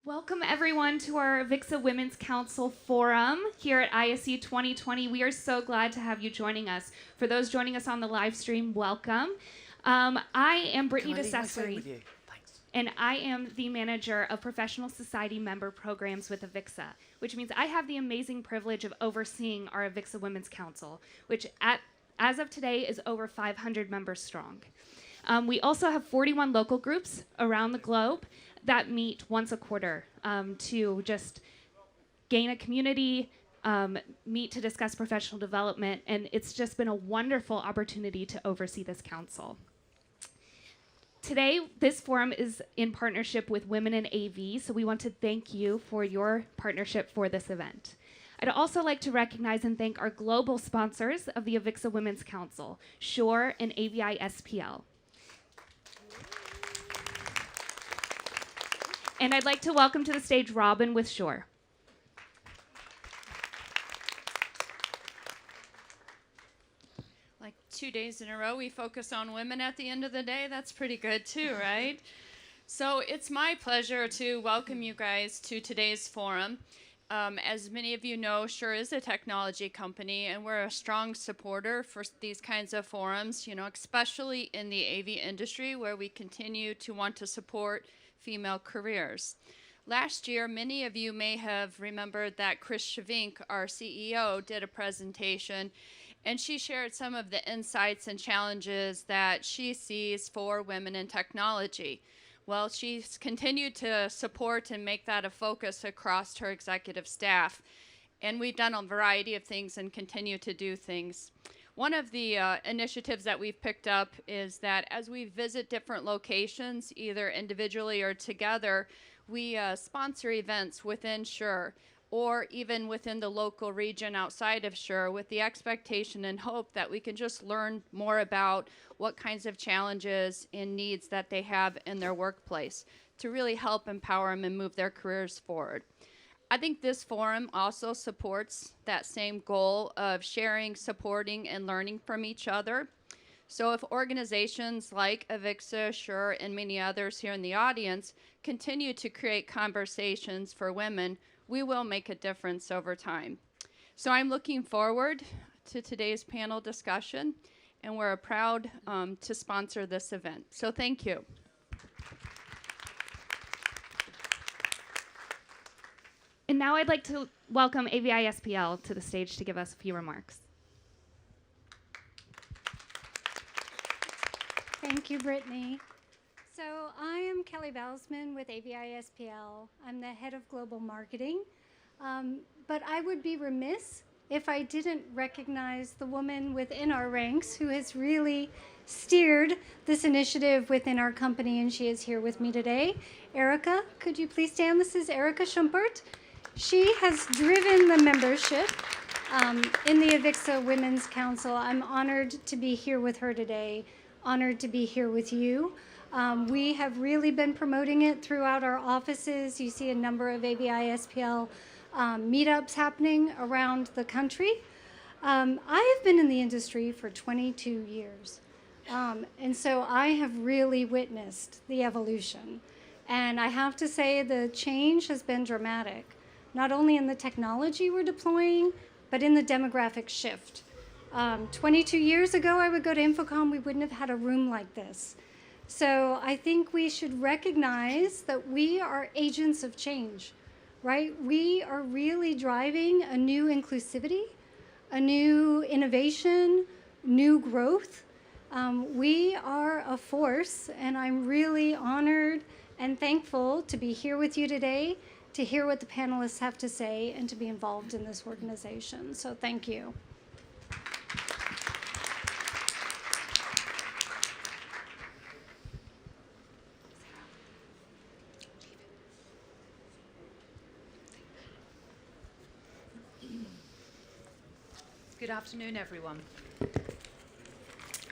Welcome everyone to our AVIXA Women's Council Forum here at ISE 2020. We are so glad to have you joining us. For those joining us on the live stream, welcome. I am Brittany DeCesare, and I am the manager of Professional Society Member Programs with AVIXA, which means I have the amazing privilege of overseeing our AVIXA Women's Council, which as of today is over 500 members strong. We also have 41 local groups around the globe that meet once a quarter to just gain a community, meet to discuss professional development, and it's just been a wonderful opportunity to oversee this council. Today, this forum is in partnership with Women in AV, so we want to thank you for your partnership for this event. I'd also like to recognize and thank our global sponsors of the AVIXA Women's Council, SURE and AVI-SPL. And I'd like to welcome to the stage Robin with SURE. Like 2 days in a row, we focus on women at the end of the day. That's pretty good too, right? So it's my pleasure to welcome you guys to today's forum. As many of you know, SURE is a technology company, and we're a strong supporter for these kinds of forums, especially in the AV industry, where we continue to want to support female careers. Last year, many of you may have remembered that Chris Chavink, our CEO, did a presentation, and she shared some of the insights and challenges that she sees for women in technology. Well, she's continued to support and make that a focus across her executive staff, and we've done a variety of things and continue to do things. One of the initiatives that we've picked up is that as we visit different locations, either individually or together, we sponsor events within SURE or even within the local region outside of SURE with the expectation and hope that we can just learn more about what kinds of challenges and needs that they have in their workplace to really help empower them and move their careers forward. I think this forum also supports that same goal of sharing, supporting, and learning from each other. So if organizations like AVIXA, SURE, and many others here in the audience continue to create conversations for women, we will make a difference over time. So I'm looking forward to today's panel discussion, and we're proud to sponsor this event. So thank you. And now I'd like to welcome AVI-SPL to the stage to give us a few remarks. Thank you, Brittany. So I am Kelly Valsman with AVI-SPL. I'm the head of global marketing, but I would be remiss if I didn't recognize the woman within our ranks who has really steered this initiative within our company, and she is here with me today. Erica, could you please stand? This is Erica Shumpert. She has driven the membership in the AVIXA Women's Council. I'm honored to be here with her today, honored to be here with you. We have really been promoting it throughout our offices. You see a number of AVI-SPL meetups happening around the country. I have been in the industry for 22 years, and so I have really witnessed the evolution. And I have to say the change has been dramatic, not only in the technology we're deploying, but in the demographic shift. 22 years ago, I would go to Infocom, we wouldn't have had a room like this. So I think we should recognize that we are agents of change, right? We are really driving a new inclusivity, a new innovation, new growth. We are a force, and I'm really honored and thankful to be here with you today, to hear what the panelists have to say, and to be involved in this organization. So thank you. Good afternoon, everyone.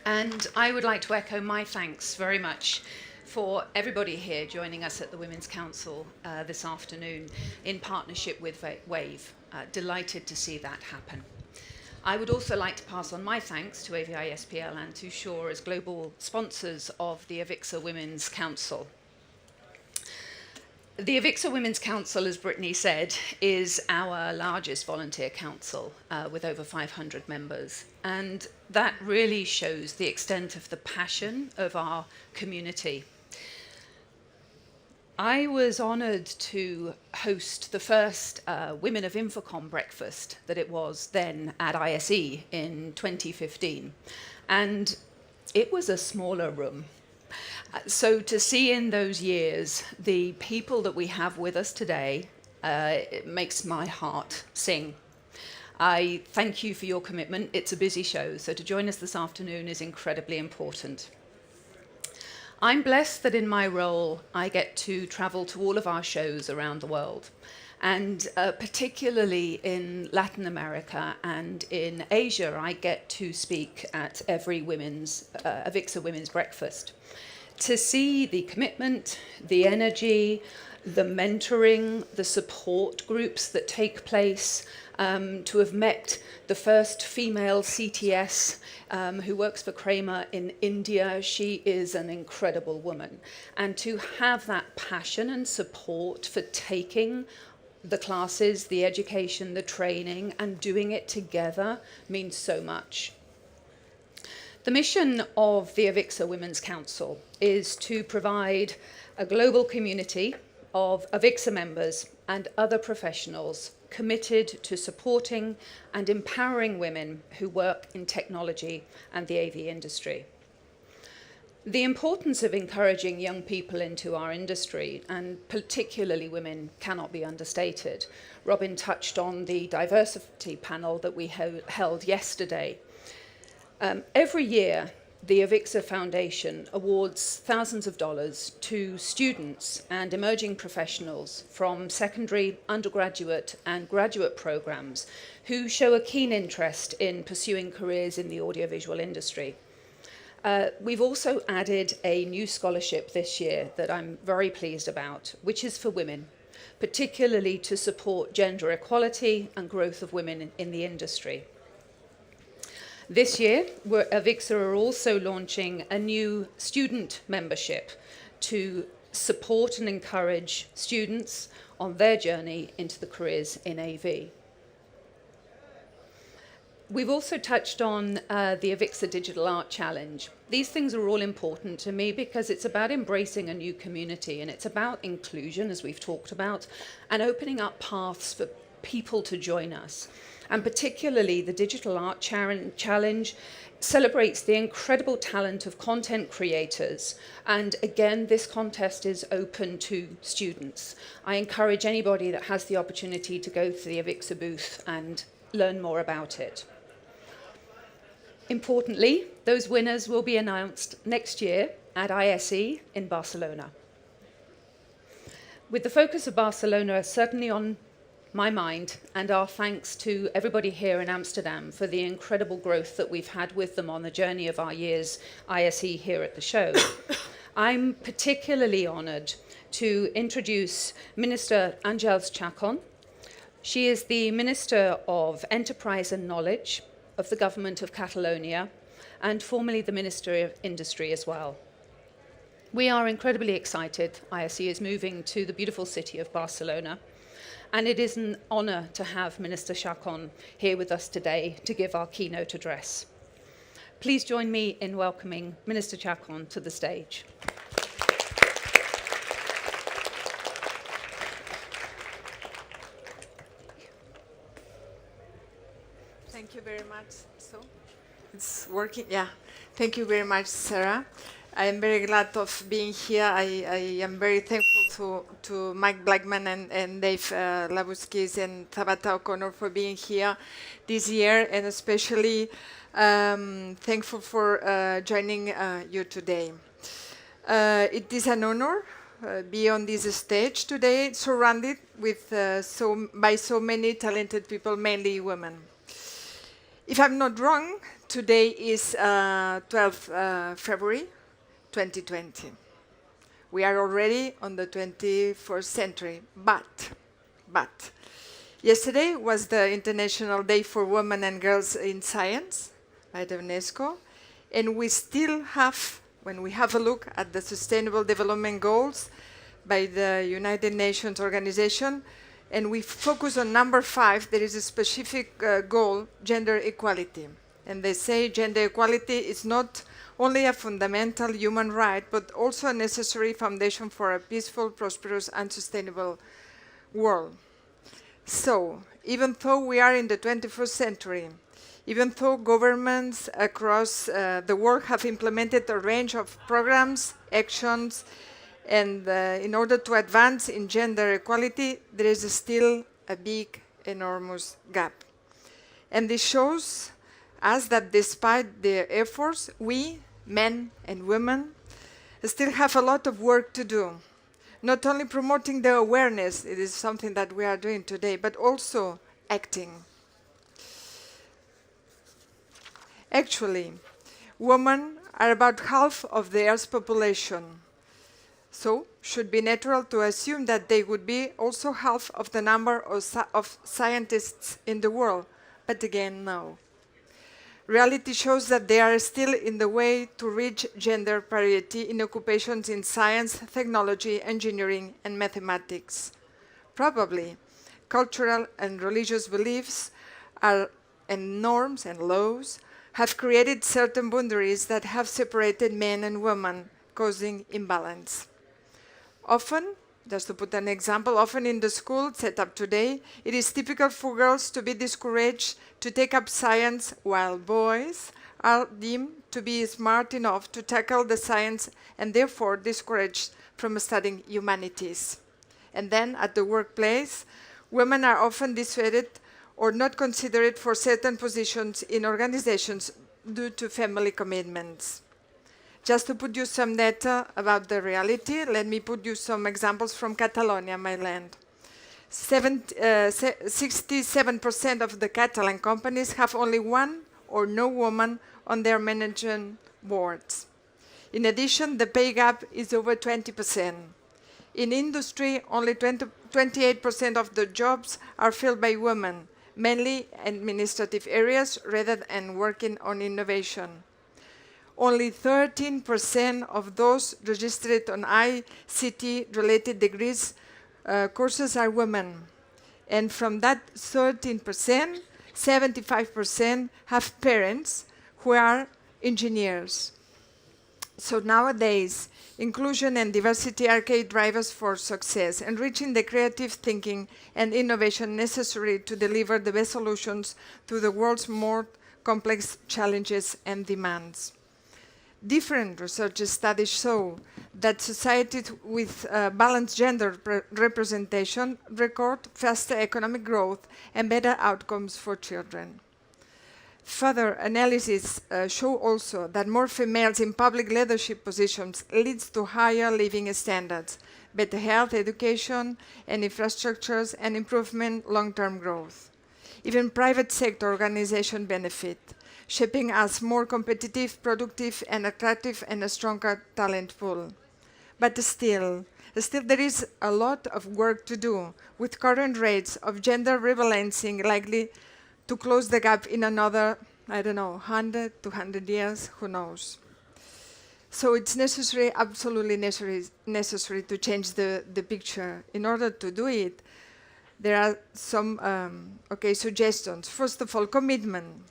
And I would like to echo my thanks very much for everybody here joining us at the Women's Council this afternoon in partnership with WAVE. Delighted to see that happen. I would also like to pass on my thanks to AVI-SPL and to SURE as global sponsors of the AVIXA Women's Council. The AVIXA Women's Council, as Brittany said, is our largest volunteer council with over 500 members. And that really shows the extent of the passion of our community. I was honoured to host the first Women of Infocom breakfast that it was then at ISE in 2015. And it was a smaller room. So to see in those years the people that we have with us today, it makes my heart sing. I thank you for your commitment. It's a busy show, so to join us this afternoon is incredibly important. I'm blessed that in my role I get to travel to all of our shows around the world, and particularly in Latin America and in Asia, I get to speak at every AVIXA Women's Breakfast. To see the commitment, the energy, the mentoring, the support groups that take place, to have met the first female CTS who works for Kramer in India. She is an incredible woman. And to have that passion and support for taking the classes, the education, the training, and doing it together means so much. The mission of the AVIXA Women's Council is to provide a global community of AVIXA members and other professionals committed to supporting and empowering women who work in technology and the AV industry. The importance of encouraging young people into our industry, and particularly women, cannot be understated. Robin touched on the diversity panel that we held yesterday. Every year, the AVIXA Foundation awards thousands of dollars to students and emerging professionals from secondary, undergraduate, and graduate programs who show a keen interest in pursuing careers in the audiovisual industry. We've also added a new scholarship this year that I'm very pleased about, which is for women, particularly to support gender equality and growth of women in the industry. This year, AVIXA are also launching a new student membership to support and encourage students on their journey into the careers in AV. We've also touched on the AVIXA Digital Art Challenge. These things are all important to me because it's about embracing a new community, and it's about inclusion, as we've talked about, and opening up paths for people to join us. And particularly the Digital Art Challenge celebrates the incredible talent of content creators. And again, this contest is open to students. I encourage anybody that has the opportunity to go to the AVIXA booth and learn more about it. Importantly, those winners will be announced next year at ISE in Barcelona. With the focus of Barcelona certainly on my mind, and our thanks to everybody here in Amsterdam for the incredible growth that we've had with them on the journey of our year's ISE here at the show. I'm particularly honoured to introduce Minister Angels Chacón. She is the Minister of Enterprise and Knowledge of the Government of Catalonia, and formerly the Minister of Industry as well. We are incredibly excited. ISE is moving to the beautiful city of Barcelona. And it is an honour to have Minister Chacón here with us today to give our keynote address. Please join me in welcoming Minister Chacón to the stage. Thank you very much. So, it's working? Yeah. Thank you very much, Sarah. I am very glad of being here. I am very thankful to Mike Blackman and Dave Labuskis and Tabata O'Connor for being here this year, and especially thankful for joining you today. It is an honor be on this stage today, surrounded with by so many talented people, mainly women. If I'm not wrong, today is 12th February 2020. We are already on the 21st century, but yesterday was the International Day for Women and Girls in Science by the UNESCO, and we still have, when we have a look at the Sustainable Development Goals, by the United Nations organization, and we focus on number 5. There is a specific goal, gender equality. And they say gender equality is not only a fundamental human right, but also a necessary foundation for a peaceful, prosperous, and sustainable world. So, even though we are in the 21st century, even though governments across the world have implemented a range of programs, actions, and in order to advance in gender equality, there is still a big, enormous gap. And this shows us that despite their efforts, we, men and women, still have a lot of work to do. Not only promoting the awareness, it is something that we are doing today, but also acting. Actually, women are about half of the Earth's population. So, should be natural to assume that they would be also half of the number of scientists in the world. But again, no. Reality shows that they are still in the way to reach gender parity in occupations in science, technology, engineering, and mathematics. Probably, cultural and religious beliefs and norms and laws have created certain boundaries that have separated men and women, causing imbalance. Often, just to put an example, often in the school set up today, it is typical for girls to be discouraged to take up science, while boys are deemed to be smart enough to tackle the science and therefore discouraged from studying humanities. And then at the workplace, women are often dissuaded or not considered for certain positions in organizations due to family commitments. Just to put you some data about the reality, let me put you some examples from Catalonia, my land. 67% of the Catalan companies have only one or no woman on their management boards. In addition, the pay gap is over 20%. In industry, only 28% of the jobs are filled by women, mainly administrative areas rather than working on innovation. Only 13% of those registered on ICT-related degrees courses are women. And from that 13%, 75% have parents who are engineers. So nowadays, inclusion and diversity are key drivers for success, enriching the creative thinking and innovation necessary to deliver the best solutions to the world's more complex challenges and demands. Different research studies show that societies with balanced gender representation record faster economic growth and better outcomes for children. Further analyses show also that more females in public leadership positions leads to higher living standards, better health, education, and infrastructures, and improvement long-term growth. Even private sector organizations benefit, shaping us more competitive, productive, and attractive, and a stronger talent pool. But still there is a lot of work to do, with current rates of gender rebalancing likely to close the gap in another, 100, 200 years, who knows. So it's necessary, absolutely necessary to change the picture. In order to do it, there are some suggestions. First of all, commitment,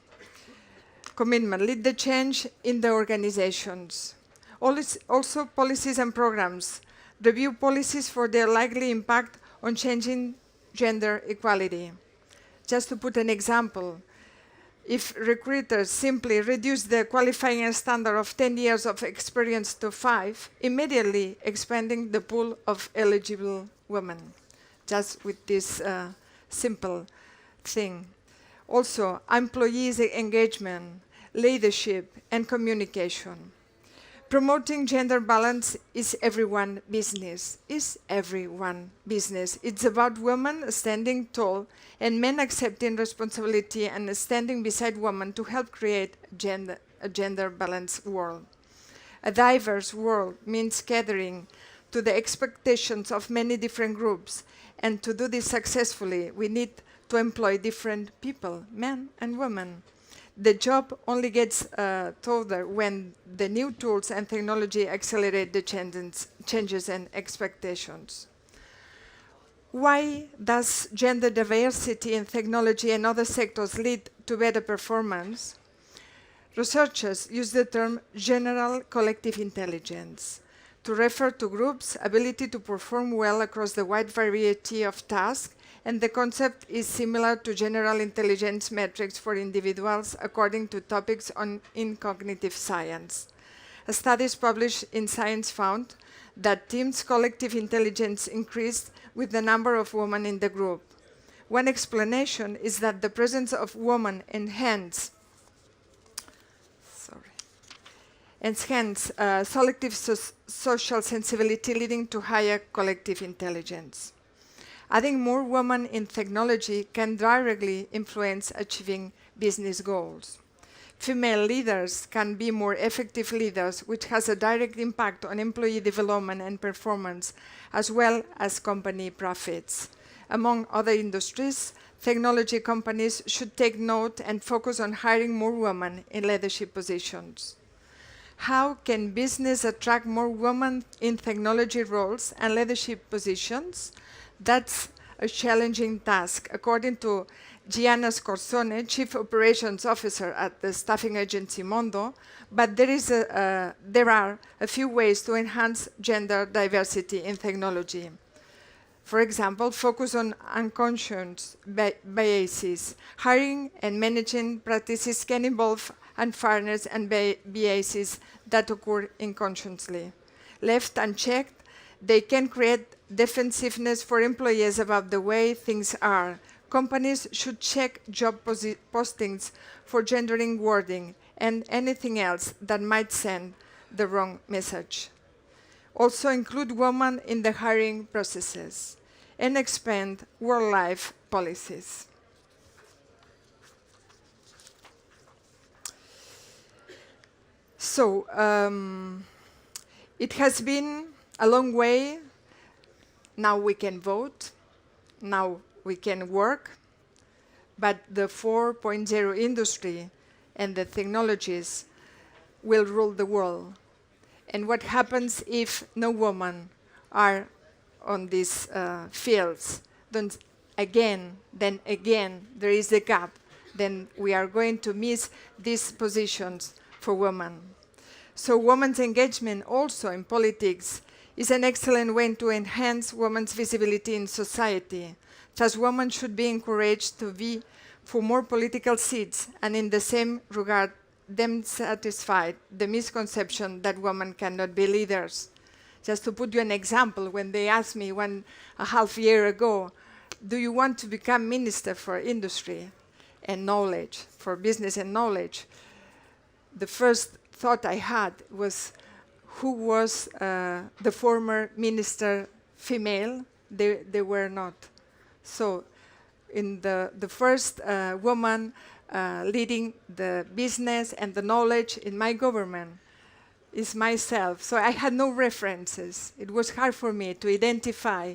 lead the change in the organizations. Also, policies and programs. Review policies for their likely impact on changing gender equality. Just to put an example, if recruiters simply reduce the qualifying standard of 10 years of experience to 5, immediately expanding the pool of eligible women, just with this simple thing. Also, employees' engagement, leadership, and communication. Promoting gender balance is everyone's business. It's about women standing tall and men accepting responsibility and standing beside women to help create a gender balanced world. A diverse world means catering to the expectations of many different groups, and to do this successfully, we need to employ different people, men and women. The job only gets taller when the new tools and technology accelerate the changes and expectations. Why does gender diversity in technology and other sectors lead to better performance? Researchers use the term general collective intelligence to refer to groups' ability to perform well across the wide variety of tasks, and the concept is similar to general intelligence metrics for individuals according to topics in cognitive science. Studies published in Science found that teams' collective intelligence increased with the number of women in the group. One explanation is that the presence of women enhance selective social sensibility, leading to higher collective intelligence. Adding more women in technology can directly influence achieving business goals. Female leaders can be more effective leaders, which has a direct impact on employee development and performance, as well as company profits. Among other industries, technology companies should take note and focus on hiring more women in leadership positions. How can business attract more women in technology roles and leadership positions? That's a challenging task, according to Gianna Scorsone, Chief Operations Officer at the staffing agency Mondo, but there are a few ways to enhance gender diversity in technology. For example, focus on unconscious biases. Hiring and managing practices can involve unfairness and biases that occur unconsciously. Left unchecked, they can create defensiveness for employees about the way things are. Companies should check job postings for gendering wording and anything else that might send the wrong message. Also include women in the hiring processes and expand work-life policies. So, it has been a long way. Now we can vote. Now we can work. But the 4.0 industry and the technologies will rule the world. And what happens if no women are on these fields? Then again, there is a gap. Then we are going to miss these positions for women. So women's engagement also in politics is an excellent way to enhance women's visibility in society. Thus, women should be encouraged to vie for more political seats, and in the same regard, them satisfied the misconception that women cannot be leaders. Just to put you an example, when they asked me 1.5 years ago, do you want to become Minister for Industry and Knowledge, for Business and Knowledge? The first thought I had was, who was the former minister female? They were not. So in the first woman leading the business and the knowledge in my government is myself. So I had no references. It was hard for me to identify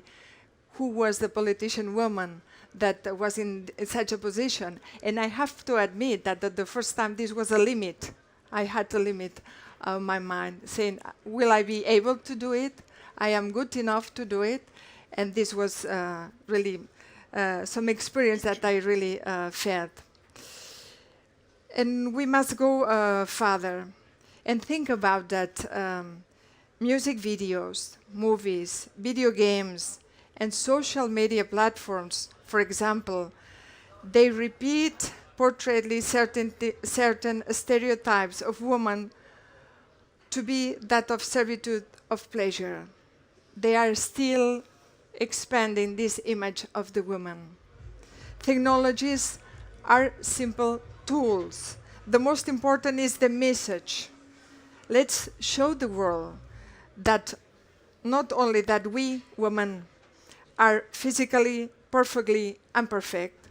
who was the politician woman that was in such a position. And I have to admit that the first time this was a limit. I had to limit my mind, saying, will I be able to do it? I am good enough to do it. And this was really some experience that I really felt. And we must go further and think about that music videos, movies, video games, and social media platforms, for example, they repeat portray certain stereotypes of women to be that of servitude of pleasure. They are still expanding this image of the woman. Technologies are simple tools. The most important is the message. Let's show the world that not only that we women are physically perfectly imperfect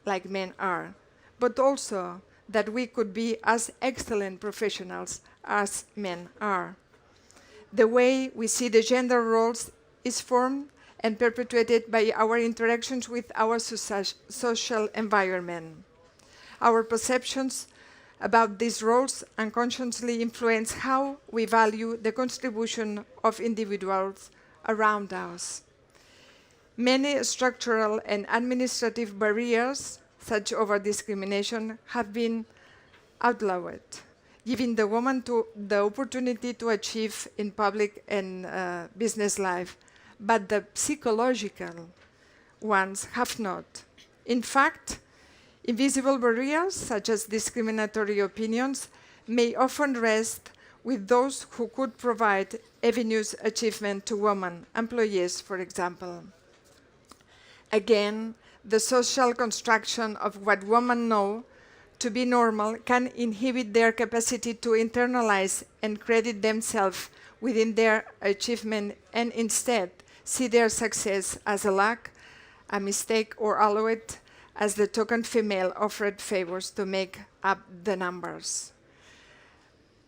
like men are, but also that we could be as excellent professionals as men are. The way we see the gender roles is formed and perpetuated by our interactions with our social environment. Our perceptions about these roles unconsciously influence how we value the contribution of individuals around us. Many structural and administrative barriers, such over discrimination, have been outlawed, giving the woman the opportunity to achieve in public and business life, but the psychological ones have not. In fact, invisible barriers, such as discriminatory opinions, may often rest with those who could provide avenues achievement to women, employees, for example. Again, the social construction of what women know to be normal can inhibit their capacity to internalize and credit themselves within their achievement and instead see their success as a lack, a mistake, or allow it as the token female offered favors to make up the numbers.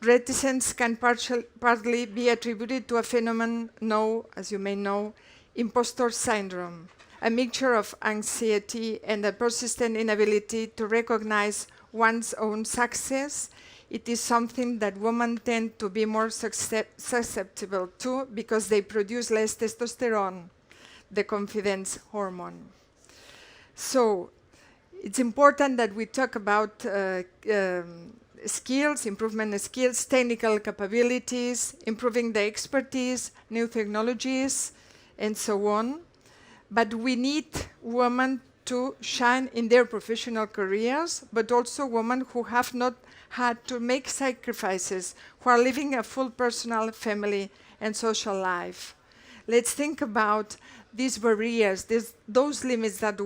Reticence can partly be attributed to a phenomenon known, as you may know, imposter syndrome, a mixture of anxiety and a persistent inability to recognize one's own success. It is something that women tend to be more susceptible to because they produce less testosterone, the confidence hormone. So it's important that we talk about skills, improvement of skills, technical capabilities, improving the expertise, new technologies, and so on. But we need women to shine in their professional careers, but also women who have not had to make sacrifices, who are living a full personal, family, and social life. Let's think about these barriers, those limits that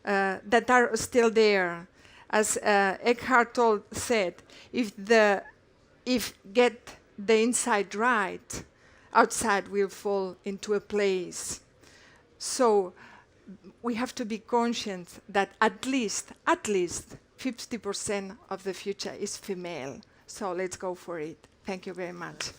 that are still there. As Eckhart Tolle said, if get the inside right, outside will fall into a place. So we have to be conscious that at least 50% of the future is female. So let's go for it. Thank you very much.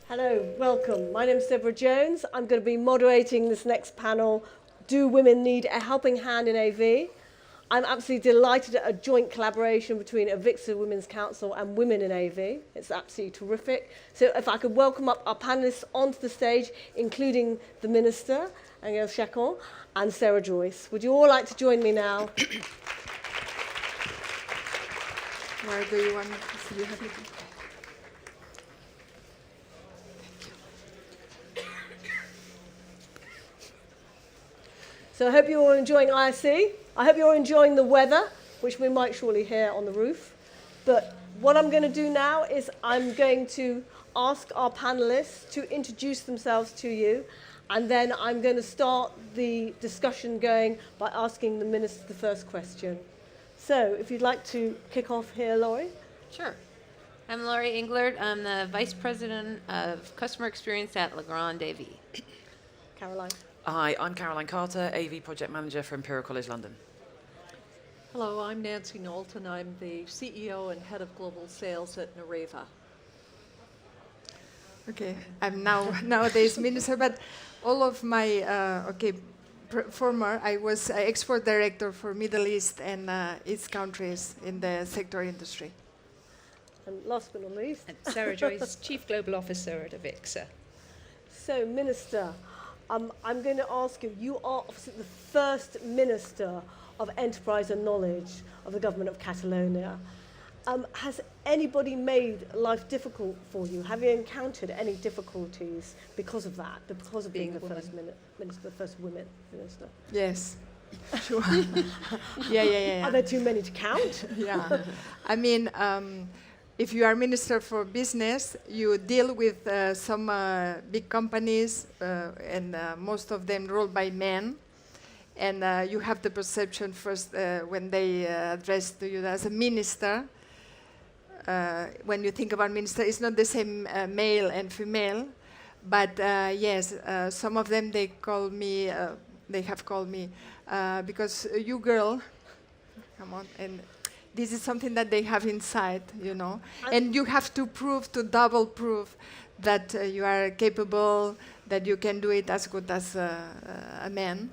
Hello, welcome. My name is Sarah Joyce. I'm going to be moderating this next panel, Do Women Need a Helping Hand in AV? I'm absolutely delighted at a joint collaboration between AVIXA Women's Council and Women in AV. It's absolutely terrific. So if I could welcome up our panelists onto the stage, including the Minister, Angels Chacón, and Sarah Joyce. Would you all like to join me now? Where do you want to see? So I hope you're all enjoying ISE. I hope you're enjoying the weather, which we might surely hear on the roof. But what I'm going to do now is I'm going to ask our panelists to introduce themselves to you, and then I'm going to start the discussion going by asking the Minister the first question. So if you'd like to kick off here, Laurie. Sure. I'm Laurie Englert. I'm the Vice President of Customer Experience at Legrand AV. Caroline. Hi, I'm Caroline Carter, AV Project Manager for Imperial College London. Hello, I'm Nancy Knowlton. I'm the CEO and Head of Global Sales at Nareva. Okay, I'm nowadays Minister, but all of my, former, I was Export Director for Middle East and East countries in the sector industry. And last but not least. And Sarah Joyce, Chief Global Officer at AVIXA. So, Minister, I'm going to ask you, you are obviously the first Minister of Enterprise and Knowledge of the Government of Catalonia. Has anybody made life difficult for you? Have you encountered any difficulties because of that, because of being the first minister, the first women minister? Yes, sure. Yeah. Are there too many to count? Yeah, I mean, if you are Minister for Business, you deal with some big companies, and most of them ruled by men. And you have the perception first when they address to you as a minister. When you think about minister, it's not the same male and female. But yes, some of them, they have called me, because you girl, come on, and This is something that they have inside, you know. And you have to double prove that you are capable, that you can do it as good as a man.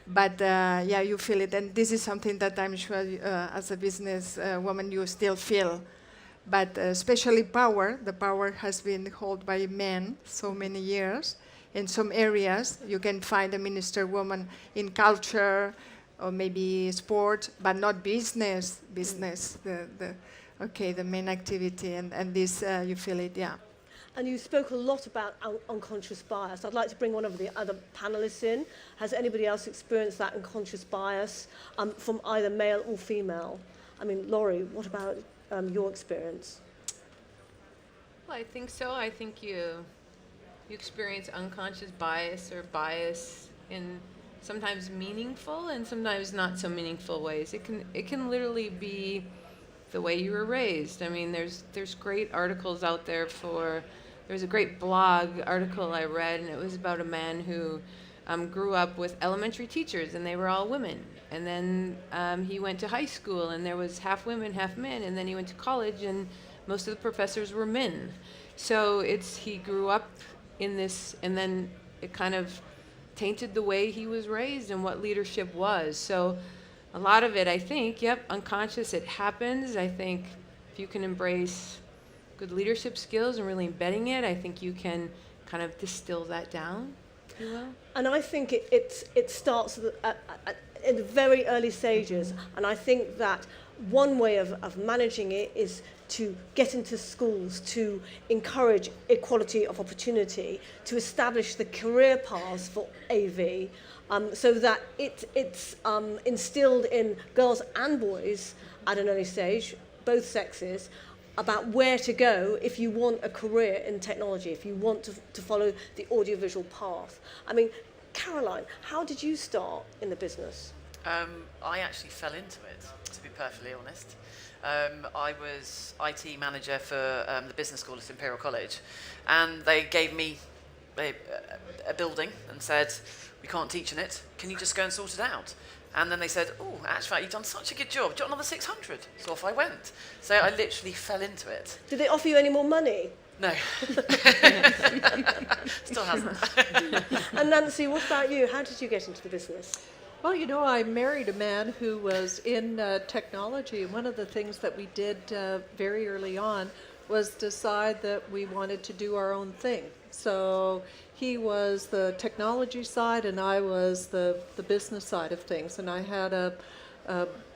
But yeah, you feel it. And this is something that I'm sure as a business woman you still feel. But especially power, the power has been held by men so many years. In some areas, you can find a minister woman in culture or maybe sport, but not business. Business, the main activity, and this you feel it, yeah. And you spoke a lot about unconscious bias. I'd like to bring one of the other panelists in. Has anybody else experienced that unconscious bias from either male or female? I mean, Laurie, what about your experience? Well, I think so. I think you experience unconscious bias or bias in sometimes meaningful and sometimes not so meaningful ways. It can literally be the way you were raised. I mean, there's great articles out there there's a great blog article I read, and it was about a man who grew up with elementary teachers, and they were all women. And then he went to high school, and there was half women, half men. And then he went to college, and most of the professors were men. So he grew up in this, and then it kind of tainted the way he was raised and what leadership was. So a lot of it, I think, unconscious, it happens. I think if you can embrace good leadership skills and really embedding it, I think you can kind of distill that down, if you will. And I think it starts in the very early stages. And I think that one way of managing it is to get into schools, to encourage equality of opportunity, to establish the career paths for AV, so that it's instilled in girls and boys at an early stage, both sexes, about where to go if you want a career in technology, if you want to follow the audiovisual path. I mean, Caroline, how did you start in the business? I actually fell into it, to be perfectly honest. I was IT manager for the business school at Imperial College, and they gave me a building and said, we can't teach in it, can you just go and sort it out? And then they said, oh, actually, you've done such a good job, do you want another 600? So off I went. So I literally fell into it. Did they offer you any more money? No. Still hasn't. And Nancy, what about you? How did you get into the business? Well, you know, I married a man who was in technology, and one of the things that we did very early on was decide that we wanted to do our own thing. So he was the technology side, and I was the business side of things. And I had a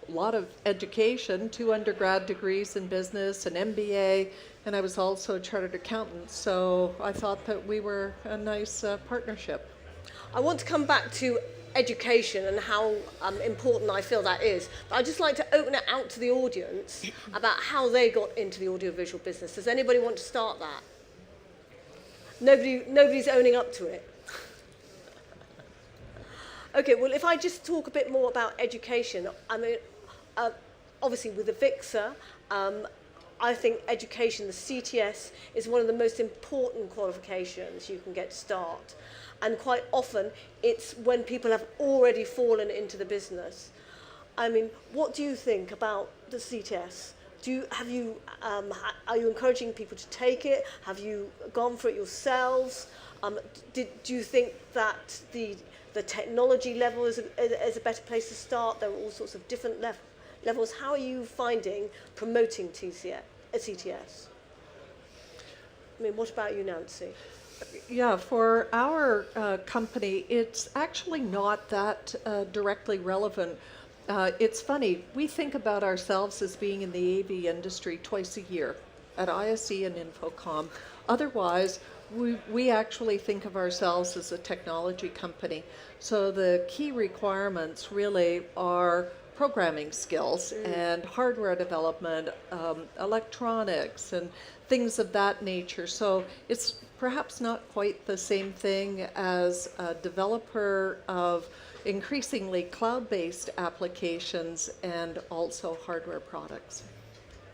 lot of education, 2 undergrad degrees in business, an MBA, and I was also a chartered accountant. So I thought that we were a nice partnership. I want to come back to education and how important I feel that is. But I'd just like to open it out to the audience about how they got into the audiovisual business. Does anybody want to start that? Nobody's owning up to it. Okay, well, if I just talk a bit more about education, I mean, obviously with the AVIXA, I think education, the CTS, is one of the most important qualifications you can get to start. And quite often, it's when people have already fallen into the business. I mean, what do you think about the CTS? Are you encouraging people to take it? Have you gone for it yourselves? Do you think that the technology level is a better place to start? There are all sorts of different levels. How are you finding promoting a CTS? I mean, what about you, Nancy? Yeah, for our company, it's actually not that directly relevant. It's funny, we think about ourselves as being in the AV industry twice a year at ISE and Infocom. Otherwise, we actually think of ourselves as a technology company. So the key requirements really are programming skills and hardware development, electronics, and things of that nature. So it's perhaps not quite the same thing as a developer of increasingly cloud-based applications and also hardware products.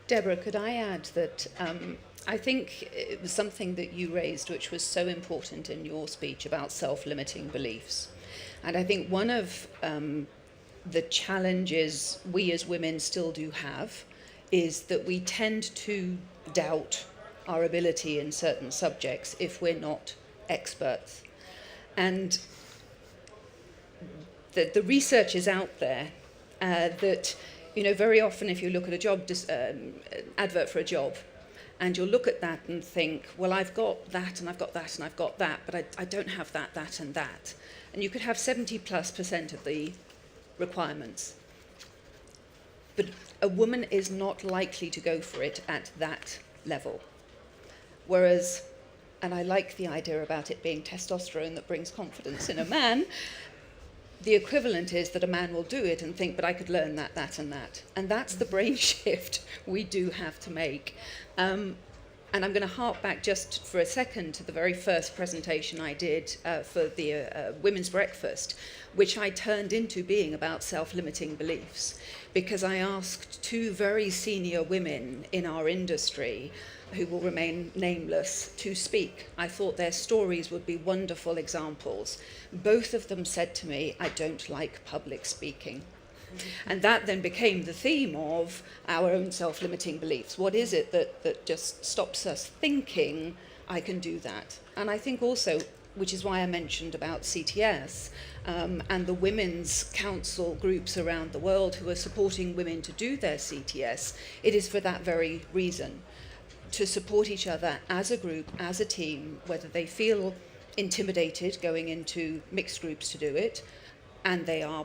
Deborah, could I add that I think it was something that you raised which was so important in your speech about self-limiting beliefs. And I think one of the challenges we as women still do have is that we tend to doubt our ability in certain subjects if we're not experts. And the research is out there that, very often if you look at a job advert for a job, and you'll look at that and think, well, I've got that, and I've got that, and I've got that, but I don't have that, and that. And you could have 70+% of the requirements. But a woman is not likely to go for it at that level. Whereas, and I like the idea about it being testosterone that brings confidence in a man, the equivalent is that a man will do it and think, but I could learn that, that, and that. And that's the brain shift we do have to make. And I'm going to hark back just for a second to the very first presentation I did for the Women's Breakfast, which I turned into being about self-limiting beliefs, because I asked two very senior women in our industry, who will remain nameless, to speak. I thought their stories would be wonderful examples. Both of them said to me, I don't like public speaking. And that then became the theme of our own self-limiting beliefs. What is it that just stops us thinking, I can do that? And I think also, which is why I mentioned about CTS, and the women's council groups around the world who are supporting women to do their CTS, it is for that very reason, to support each other as a group, as a team, whether they feel intimidated going into mixed groups to do it, and their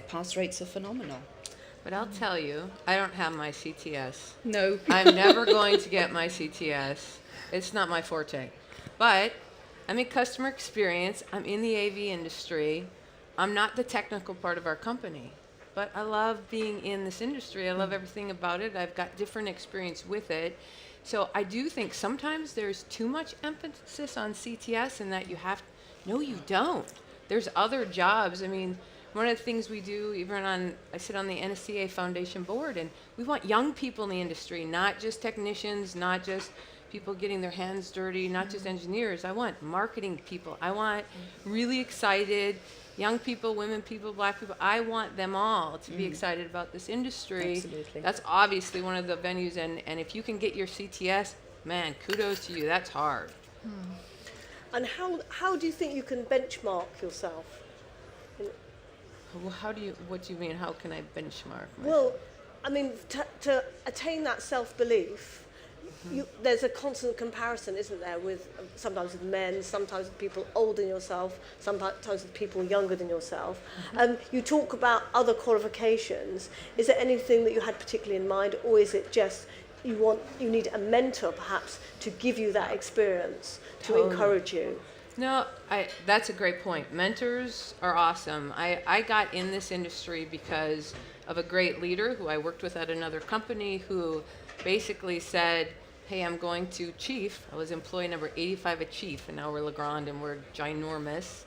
pass rates are phenomenal. But I'll tell you, I don't have my CTS. No. I'm never going to get my CTS. It's not my forte. But I'm in customer experience. I'm in the AV industry. I'm not the technical part of our company. But I love being in this industry. I love everything about it. I've got different experience with it. So I do think sometimes there's too much emphasis on CTS and that you have, no, you don't. There's other jobs. I mean, one of the things we do, I sit on the NSCA Foundation board, and we want young people in the industry, not just technicians, not just people getting their hands dirty, not just engineers. I want marketing people. I want really excited young people, women people, black people. I want them all to be excited about this industry. Absolutely. That's obviously one of the venues, and if you can get your CTS, man, kudos to you. That's hard. And how do you think you can benchmark yourself? Well, what do you mean, how can I benchmark myself? Well, I mean, to attain that self-belief, there's a constant comparison, isn't there, with sometimes with men, sometimes with people older than yourself, sometimes with people younger than yourself. You talk about other qualifications. Is there anything that you had particularly in mind, or is it just you need a mentor perhaps to give you that experience, to encourage you? No, that's a great point. Mentors are awesome. I got in this industry because of a great leader who I worked with at another company who basically said, hey, I'm going to Chief. I was employee number 85 at Chief, and now we're Legrand and we're ginormous,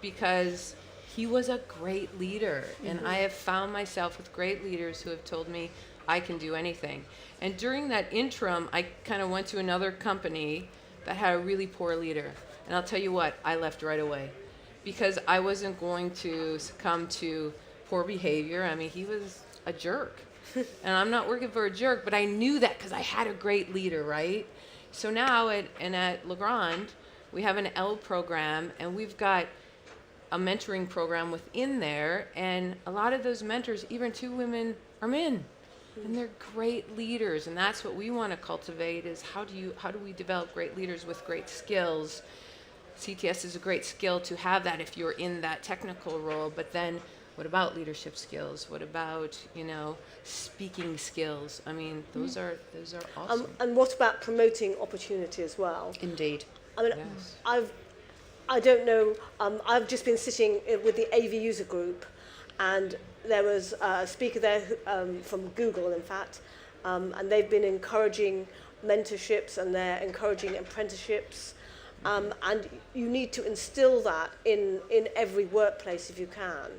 because he was a great leader. And I have found myself with great leaders who have told me I can do anything. And during that interim, I kind of went to another company that had a really poor leader. And I'll tell you what, I left right away because I wasn't going to succumb to poor behavior. I mean, he was a jerk. And I'm not working for a jerk, but I knew that because I had a great leader, right? So now at Legrand, we have an L program, and we've got a mentoring program within there. And a lot of those mentors, even two women, are men. And they're great leaders, and that's what we want to cultivate is how do we develop great leaders with great skills. CTS is a great skill to have that if you're in that technical role, but then what about leadership skills? What about, speaking skills? I mean, those are awesome. And what about promoting opportunity as well? Indeed. I mean, Yes. I don't know, I've just been sitting with the AV user group, and there was a speaker there from Google, in fact, and they've been encouraging mentorships and they're encouraging apprenticeships. And you need to instill that in every workplace if you can,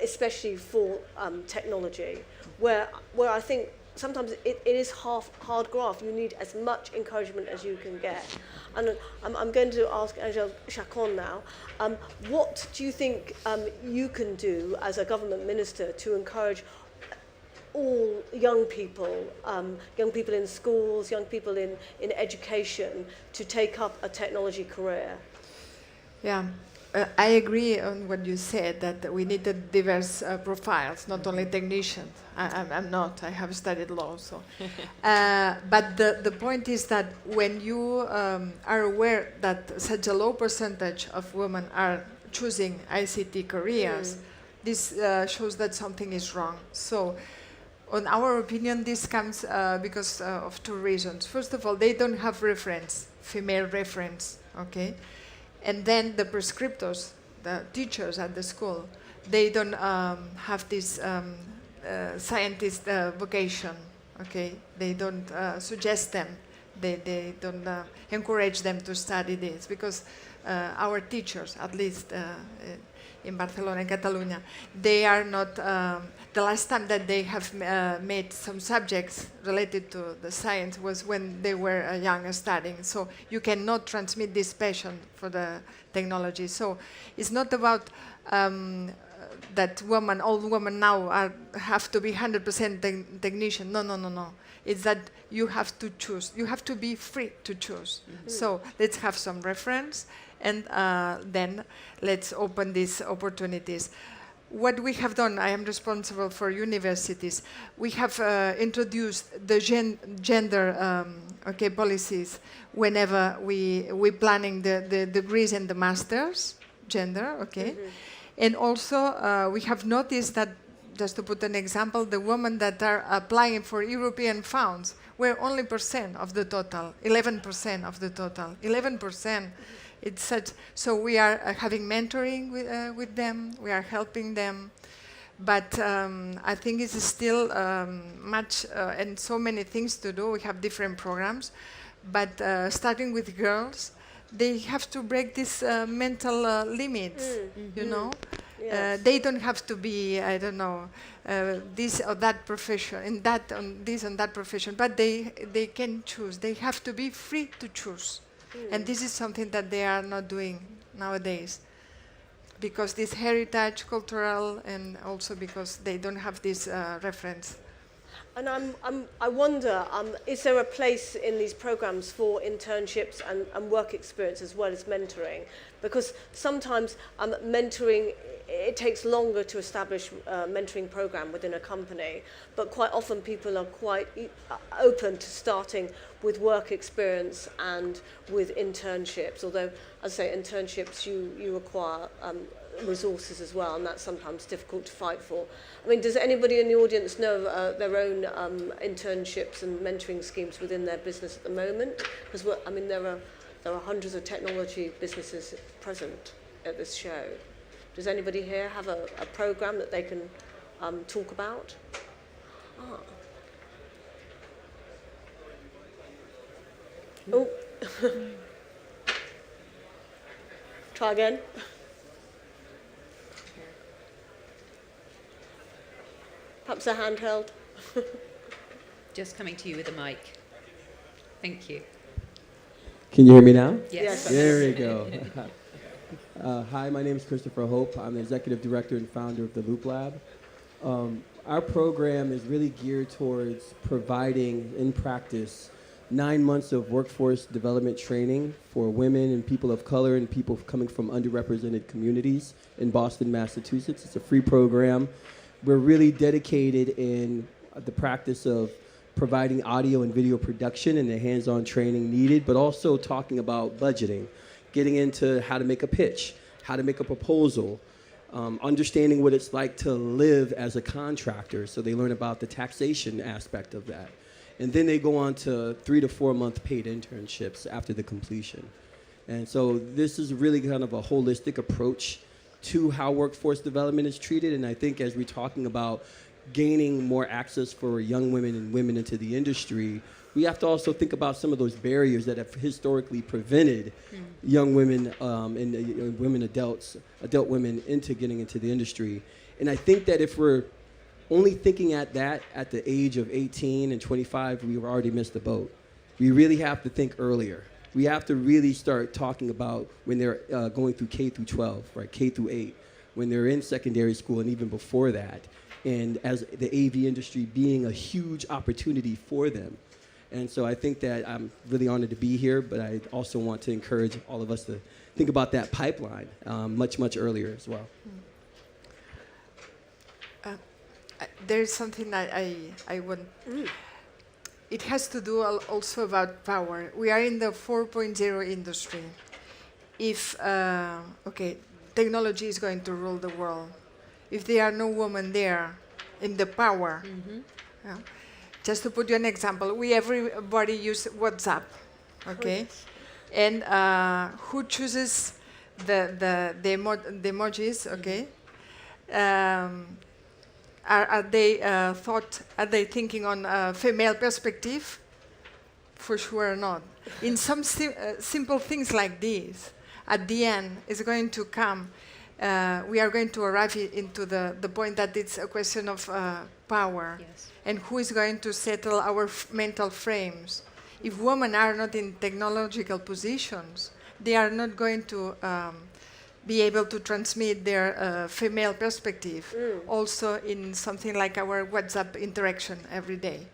especially for technology, where I think sometimes it is hard graft. You need as much encouragement as you can get. And I'm going to ask Angels Chacón now, what do you think you can do as a government minister to encourage all young people in schools, young people in education, to take up a technology career? Yeah, I agree on what you said, that we need diverse profiles, not only technicians. I'm not, I have studied law, so. But the point is that when you are aware that such a low percentage of women are choosing ICT careers, this shows that something is wrong. So, on our opinion, this comes because of two reasons. First of all, they don't have reference, female reference, okay? And then the prescriptors, the teachers at the school, they don't have this scientist vocation, okay? They don't suggest them. They don't encourage them to study this, because our teachers, at least in Barcelona and Catalonia, they are not, the last time that they have made some subjects related to the science was when they were young studying. So you cannot transmit this passion for the technology. So it's not about that all women now have to be 100% technician. No. It's that you have to choose. You have to be free to choose. So let's have some reference, and then let's open these opportunities. What we have done, I am responsible for universities. We have introduced the gender policies whenever we planning the degrees and the masters, gender, okay? And also we have noticed that, just to put an example, the women that are applying for European funds were only % of the total, 11% of the total, 11%. It's such, so we are having mentoring with them, we are helping them, but I think it's still much and so many things to do. We have different programs, but starting with girls, they have to break these mental limits, you know? Yes. They don't have to be, I don't know, this or that profession, this and that profession, but they can choose. They have to be free to choose. And this is something that they are not doing nowadays, because this heritage, cultural, and also because they don't have this reference. And I wonder, is there a place in these programs for internships and work experience as well as mentoring? Because sometimes mentoring, it takes longer to establish a mentoring program within a company, but quite often people are quite open to starting with work experience and with internships, although, as I say, internships, you require resources as well, and that's sometimes difficult to fight for. I mean, does anybody in the audience know their own internships and mentoring schemes within their business at the moment? Because I mean, there are hundreds of technology businesses present at this show. Does anybody here have a program that they can talk about? Oh. Try again. Perhaps a handheld. Just coming to you with a mic. Thank you. Can you hear me now? Yes. There we go. Hi, my name is Christopher Hope. I'm the Executive Director and founder of the Loop Lab. Our program is really geared towards providing, in practice, 9 months of workforce development training for women and people of color and people coming from underrepresented communities in Boston, Massachusetts. It's a free program. We're really dedicated in the practice of providing audio and video production and the hands-on training needed, but also talking about budgeting, getting into how to make a pitch, how to make a proposal, understanding what it's like to live as a contractor, so they learn about the taxation aspect of that. And then they go on to 3 to 4 month paid internships after the completion. And so this is really kind of a holistic approach to how workforce development is treated. And I think as we're talking about gaining more access for young women and women into the industry, we have to also think about some of those barriers that have historically prevented young women and adult women into getting into the industry. And I think that if we're only thinking at that at the age of 18 and 25, we've already missed the boat. We really have to think earlier. We have to really start talking about when they're going through K through 12, right, K through 8, when they're in secondary school and even before that. and as the AV industry being a huge opportunity for them. And so I think that I'm really honored to be here, but I also want to encourage all of us to think about that pipeline much, much earlier as well. There's something I want. It has to do also about power. We are in the 4.0 industry. If, technology is going to rule the world. If there are no women there in the power, just to put you an example, everybody use WhatsApp, okay? And who chooses the emojis, okay? Are they thinking on a female perspective? For sure not. In some simple things like this, at the end, it's going to come. We are going to arrive into the point that it's a question of power, and who is going to settle our mental frames. If women are not in technological positions, they are not going to be able to transmit their female perspective also in something like our WhatsApp interaction every day.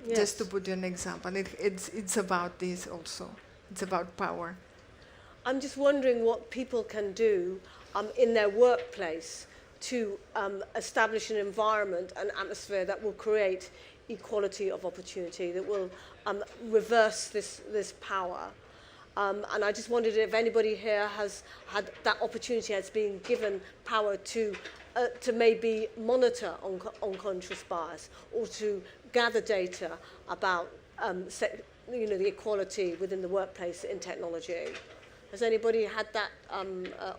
Yes. Just to put you an example. It's about this also. It's about power. I'm just wondering what people can do in their workplace to establish an environment, an atmosphere that will create equality of opportunity, that will reverse this power. And I just wondered if anybody here has had that opportunity, has been given power to maybe monitor unconscious bias or to gather data about the equality within the workplace in technology. Has anybody had that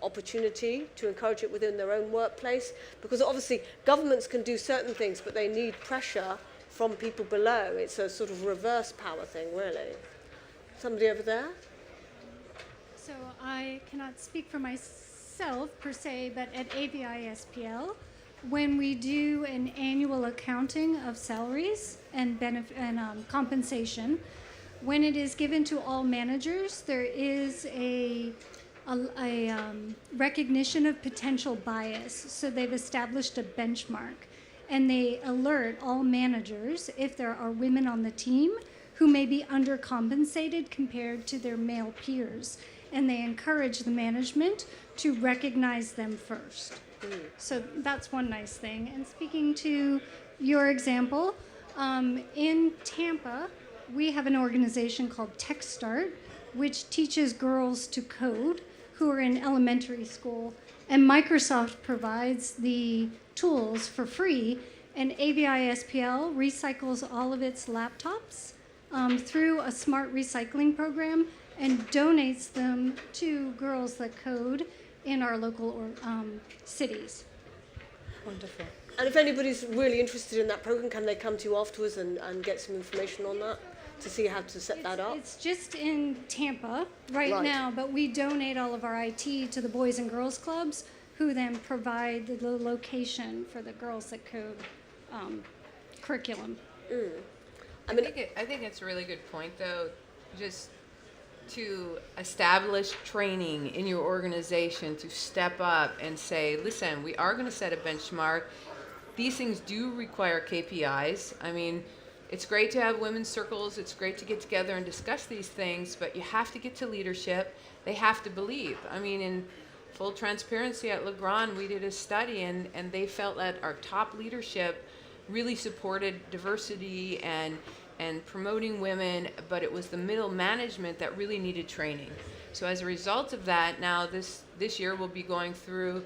opportunity to encourage it within their own workplace? Because obviously governments can do certain things, but they need pressure from people below. It's a sort of reverse power thing, really. Somebody over there? So I cannot speak for myself per se, but at AVISPL, when we do an annual accounting of salaries and compensation, when it is given to all managers, there is a recognition of potential bias. So they've established a benchmark, and they alert all managers if there are women on the team who may be undercompensated compared to their male peers. And they encourage the management to recognize them first. So that's one nice thing. And speaking to your example, in Tampa, we have an organization called Tech Start, which teaches girls to code who are in elementary school. And Microsoft provides the tools for free, and AVISPL recycles all of its laptops through a smart recycling program and donates them to girls that code in our local cities. Wonderful. And if anybody's really interested in that program, can they come to you afterwards and get some information on that to see how to set that up? It's just in Tampa right now, but we donate all of our IT to the Boys and Girls Clubs, who then provide the location for the Girls That Code curriculum. I think it's a really good point, though, just to establish training in your organization, to step up and say, listen, we are going to set a benchmark. These things do require KPIs. I mean, it's great to have women's circles. It's great to get together and discuss these things, but you have to get to leadership. They have to believe. I mean, in full transparency at Legrand, we did a study, and they felt that our top leadership really supported diversity and promoting women, but it was the middle management that really needed training. So as a result of that, now this year we'll be going through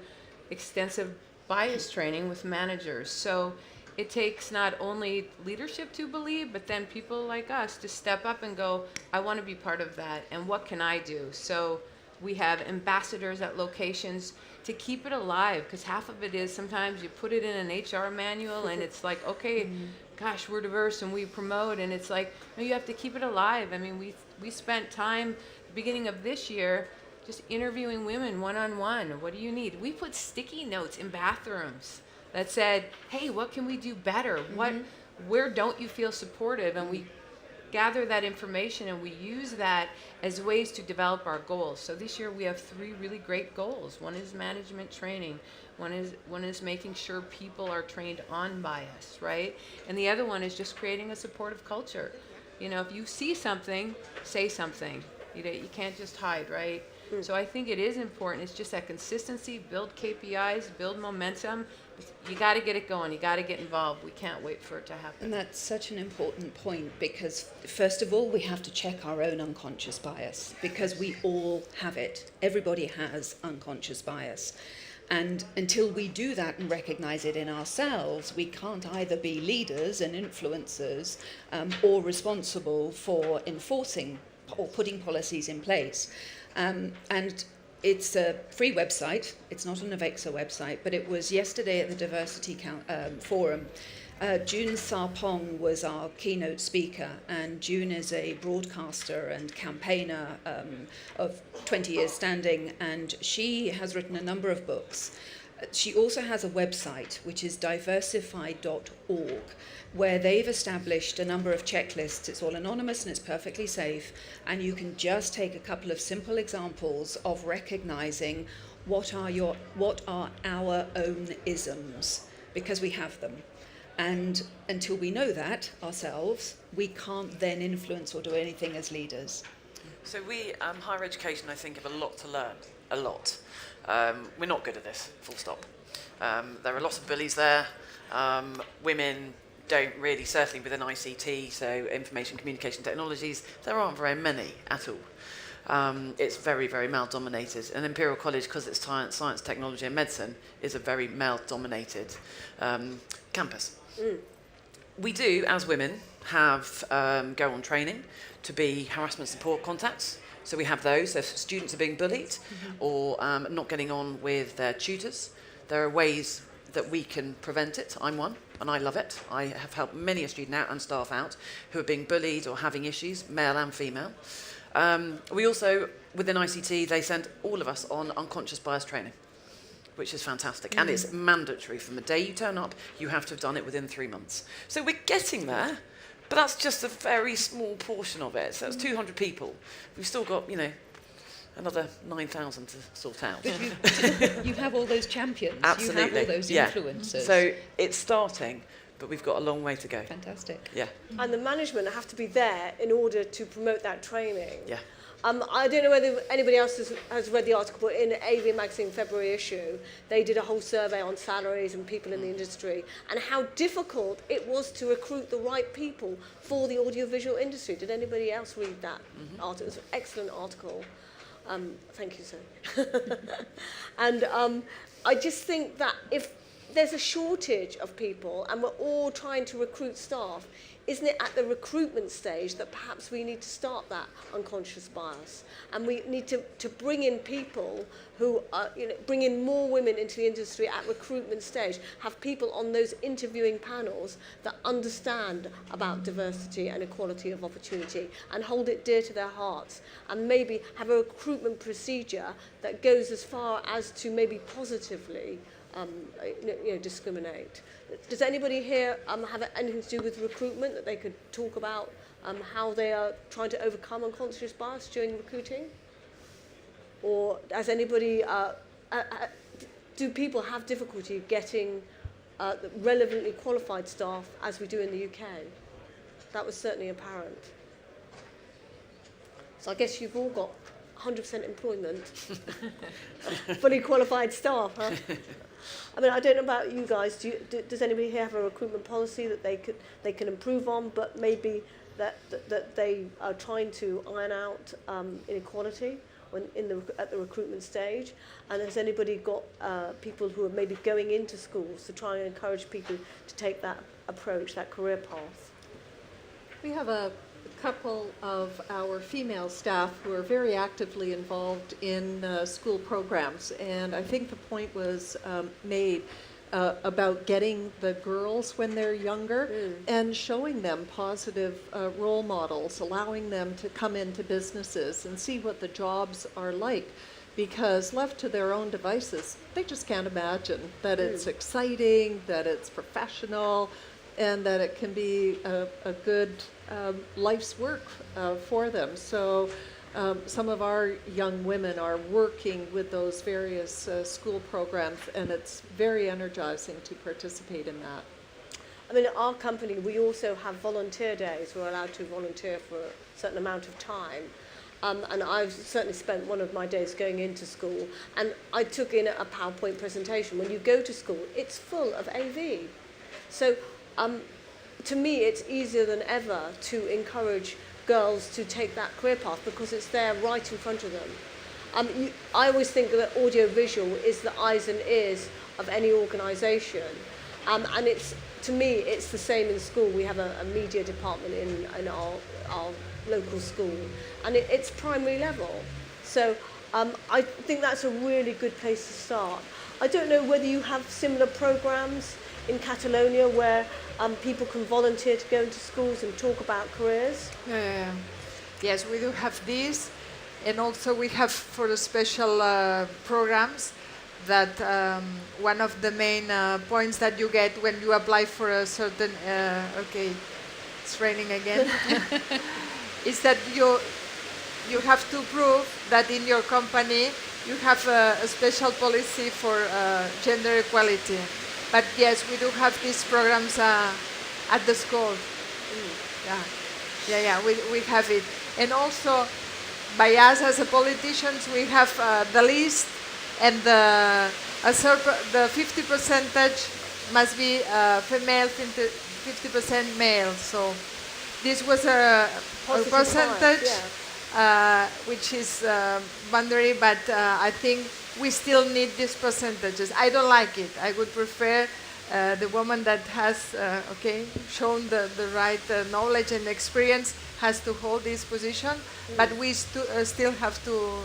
extensive bias training with managers. So it takes not only leadership to believe, but then people like us to step up and go, I want to be part of that, and what can I do? So we have ambassadors at locations to keep it alive, because half of it is sometimes you put it in an HR manual and it's like, okay, gosh, we're diverse and we promote, and it's like, no, you have to keep it alive. I mean, we spent time beginning of this year just interviewing women one-on-one. What do you need? We put sticky notes in bathrooms that said, hey, what can we do better? Where don't you feel supportive? And gather that information and we use that as ways to develop our goals. So this year we have 3 really great goals. One is management training. One is making sure people are trained on bias, right? And the other one is just creating a supportive culture. You know, if you see something, say something. You can't just hide, right? So I think it is important. It's just that consistency, build KPIs, build momentum. You got to get it going. You got to get involved. We can't wait for it to happen. And that's such an important point because, first of all, we have to check our own unconscious bias because we all have it. Everybody has unconscious bias. And until we do that and recognize it in ourselves, we can't either be leaders and influencers or responsible for enforcing or putting policies in place. And it's a free website. It's not an AVIXA website, but it was yesterday at the Diversity Forum. June Sarpong was our keynote speaker, and June is a broadcaster and campaigner of 20 years standing, and she has written a number of books. She also has a website, which is diversify.org, where they've established a number of checklists. It's all anonymous and it's perfectly safe, and you can just take a couple of simple examples of recognizing what are our own isms, because we have them. And until we know that ourselves, we can't then influence or do anything as leaders. So we, higher education, I think, have a lot to learn, a lot. We're not good at this, full stop. There are lots of bullies there. Women don't really, certainly within ICT, so information communication technologies, there aren't very many at all. It's very, very male-dominated. And Imperial College, because it's science, technology and medicine, is a very male-dominated campus. We do, as women, have go on training to be harassment support contacts. So we have those. So if students are being bullied or not getting on with their tutors, there are ways that we can prevent it. I'm one, and I love it. I have helped many a student out and staff out who are being bullied or having issues, male and female. We also, within ICT, they send all of us on unconscious bias training, which is fantastic. And it's mandatory. From the day you turn up, you have to have done it within 3 months. So we're getting there, but that's just a very small portion of it. So it's 200 people. We've still got, another 9,000 to sort out. But you have all those champions. Absolutely. You have all those influencers. So it's starting, but we've got a long way to go. Fantastic. Yeah. And the management have to be there in order to promote that training. Yeah. I don't know whether anybody else has read the article, but in AV Magazine February issue, they did a whole survey on salaries and people in the industry and how difficult it was to recruit the right people for the audiovisual industry. Did anybody else read that article? It was an excellent article. Thank you, sir. And I just think that if there's a shortage of people and we're all trying to recruit staff, isn't it at the recruitment stage that perhaps we need to start that unconscious bias? And we need to bring in people who are, bring in more women into the industry at recruitment stage, have people on those interviewing panels that understand about diversity and equality of opportunity and hold it dear to their hearts, and maybe have a recruitment procedure that goes as far as to maybe positively discriminate. Does anybody here have anything to do with recruitment that they could talk about how they are trying to overcome unconscious bias during recruiting? Or does anybody, do people have difficulty getting relevantly qualified staff as we do in the UK? That was certainly apparent. So I guess you've all got 100% employment, fully qualified staff, huh? I mean, I don't know about you guys. Does anybody here have a recruitment policy that they can improve on, but maybe that they are trying to iron out inequality at the recruitment stage? And has anybody got people who are maybe going into schools to try and encourage people to take that approach, that career path? We have a couple of our female staff who are very actively involved in school programs, and I think the point was made about getting the girls when they're younger and showing them positive role models, allowing them to come into businesses and see what the jobs are like, because left to their own devices, they just can't imagine that it's exciting, that it's professional. and that it can be a good life's work for them. So some of our young women are working with those various school programs, and it's very energizing to participate in that. I mean, at our company, we also have volunteer days. We're allowed to volunteer for a certain amount of time. And I've certainly spent one of my days going into school, and I took in a PowerPoint presentation. When you go to school, it's full of AV. So to me, it's easier than ever to encourage girls to take that career path because it's there right in front of them. I always think that audiovisual is the eyes and ears of any organisation. And to me, it's the same in school. We have a media department in our local school, and it's primary level. So I think that's a really good place to start. I don't know whether you have similar programs in Catalonia where people can volunteer to go into schools and talk about careers. Yes, we do have this, and also we have for the special programs that one of the main points that you get when you apply for a certain, okay, it's raining again, is that you have to prove that in your company you have a special policy for gender equality. But yes, we do have these programs at the school. Yeah, we have it. And also, by us as a politicians, we have the list, and the 50% must be female, 50% male. So this was a percentage, which is boundary, but I think we still need these percentages. I don't like it. I would prefer the woman that has shown the right knowledge and experience has to hold this position, but we still have to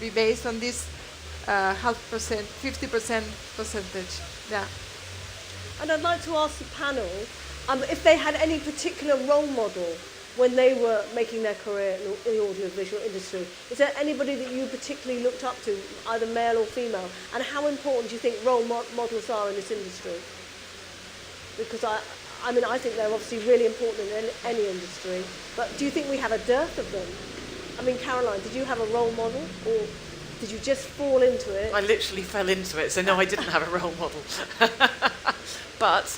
be based on this 50% percentage. Yeah. And I'd like to ask the panel if they had any particular role model when they were making their career in the audiovisual industry. Is there anybody that you particularly looked up to, either male or female? And how important do you think role models are in this industry? Because I mean, I think they're obviously really important in any industry, but do you think we have a dearth of them? I mean, Caroline, did you have a role model, or did you just fall into it? I literally fell into it, so no, I didn't have a role model. But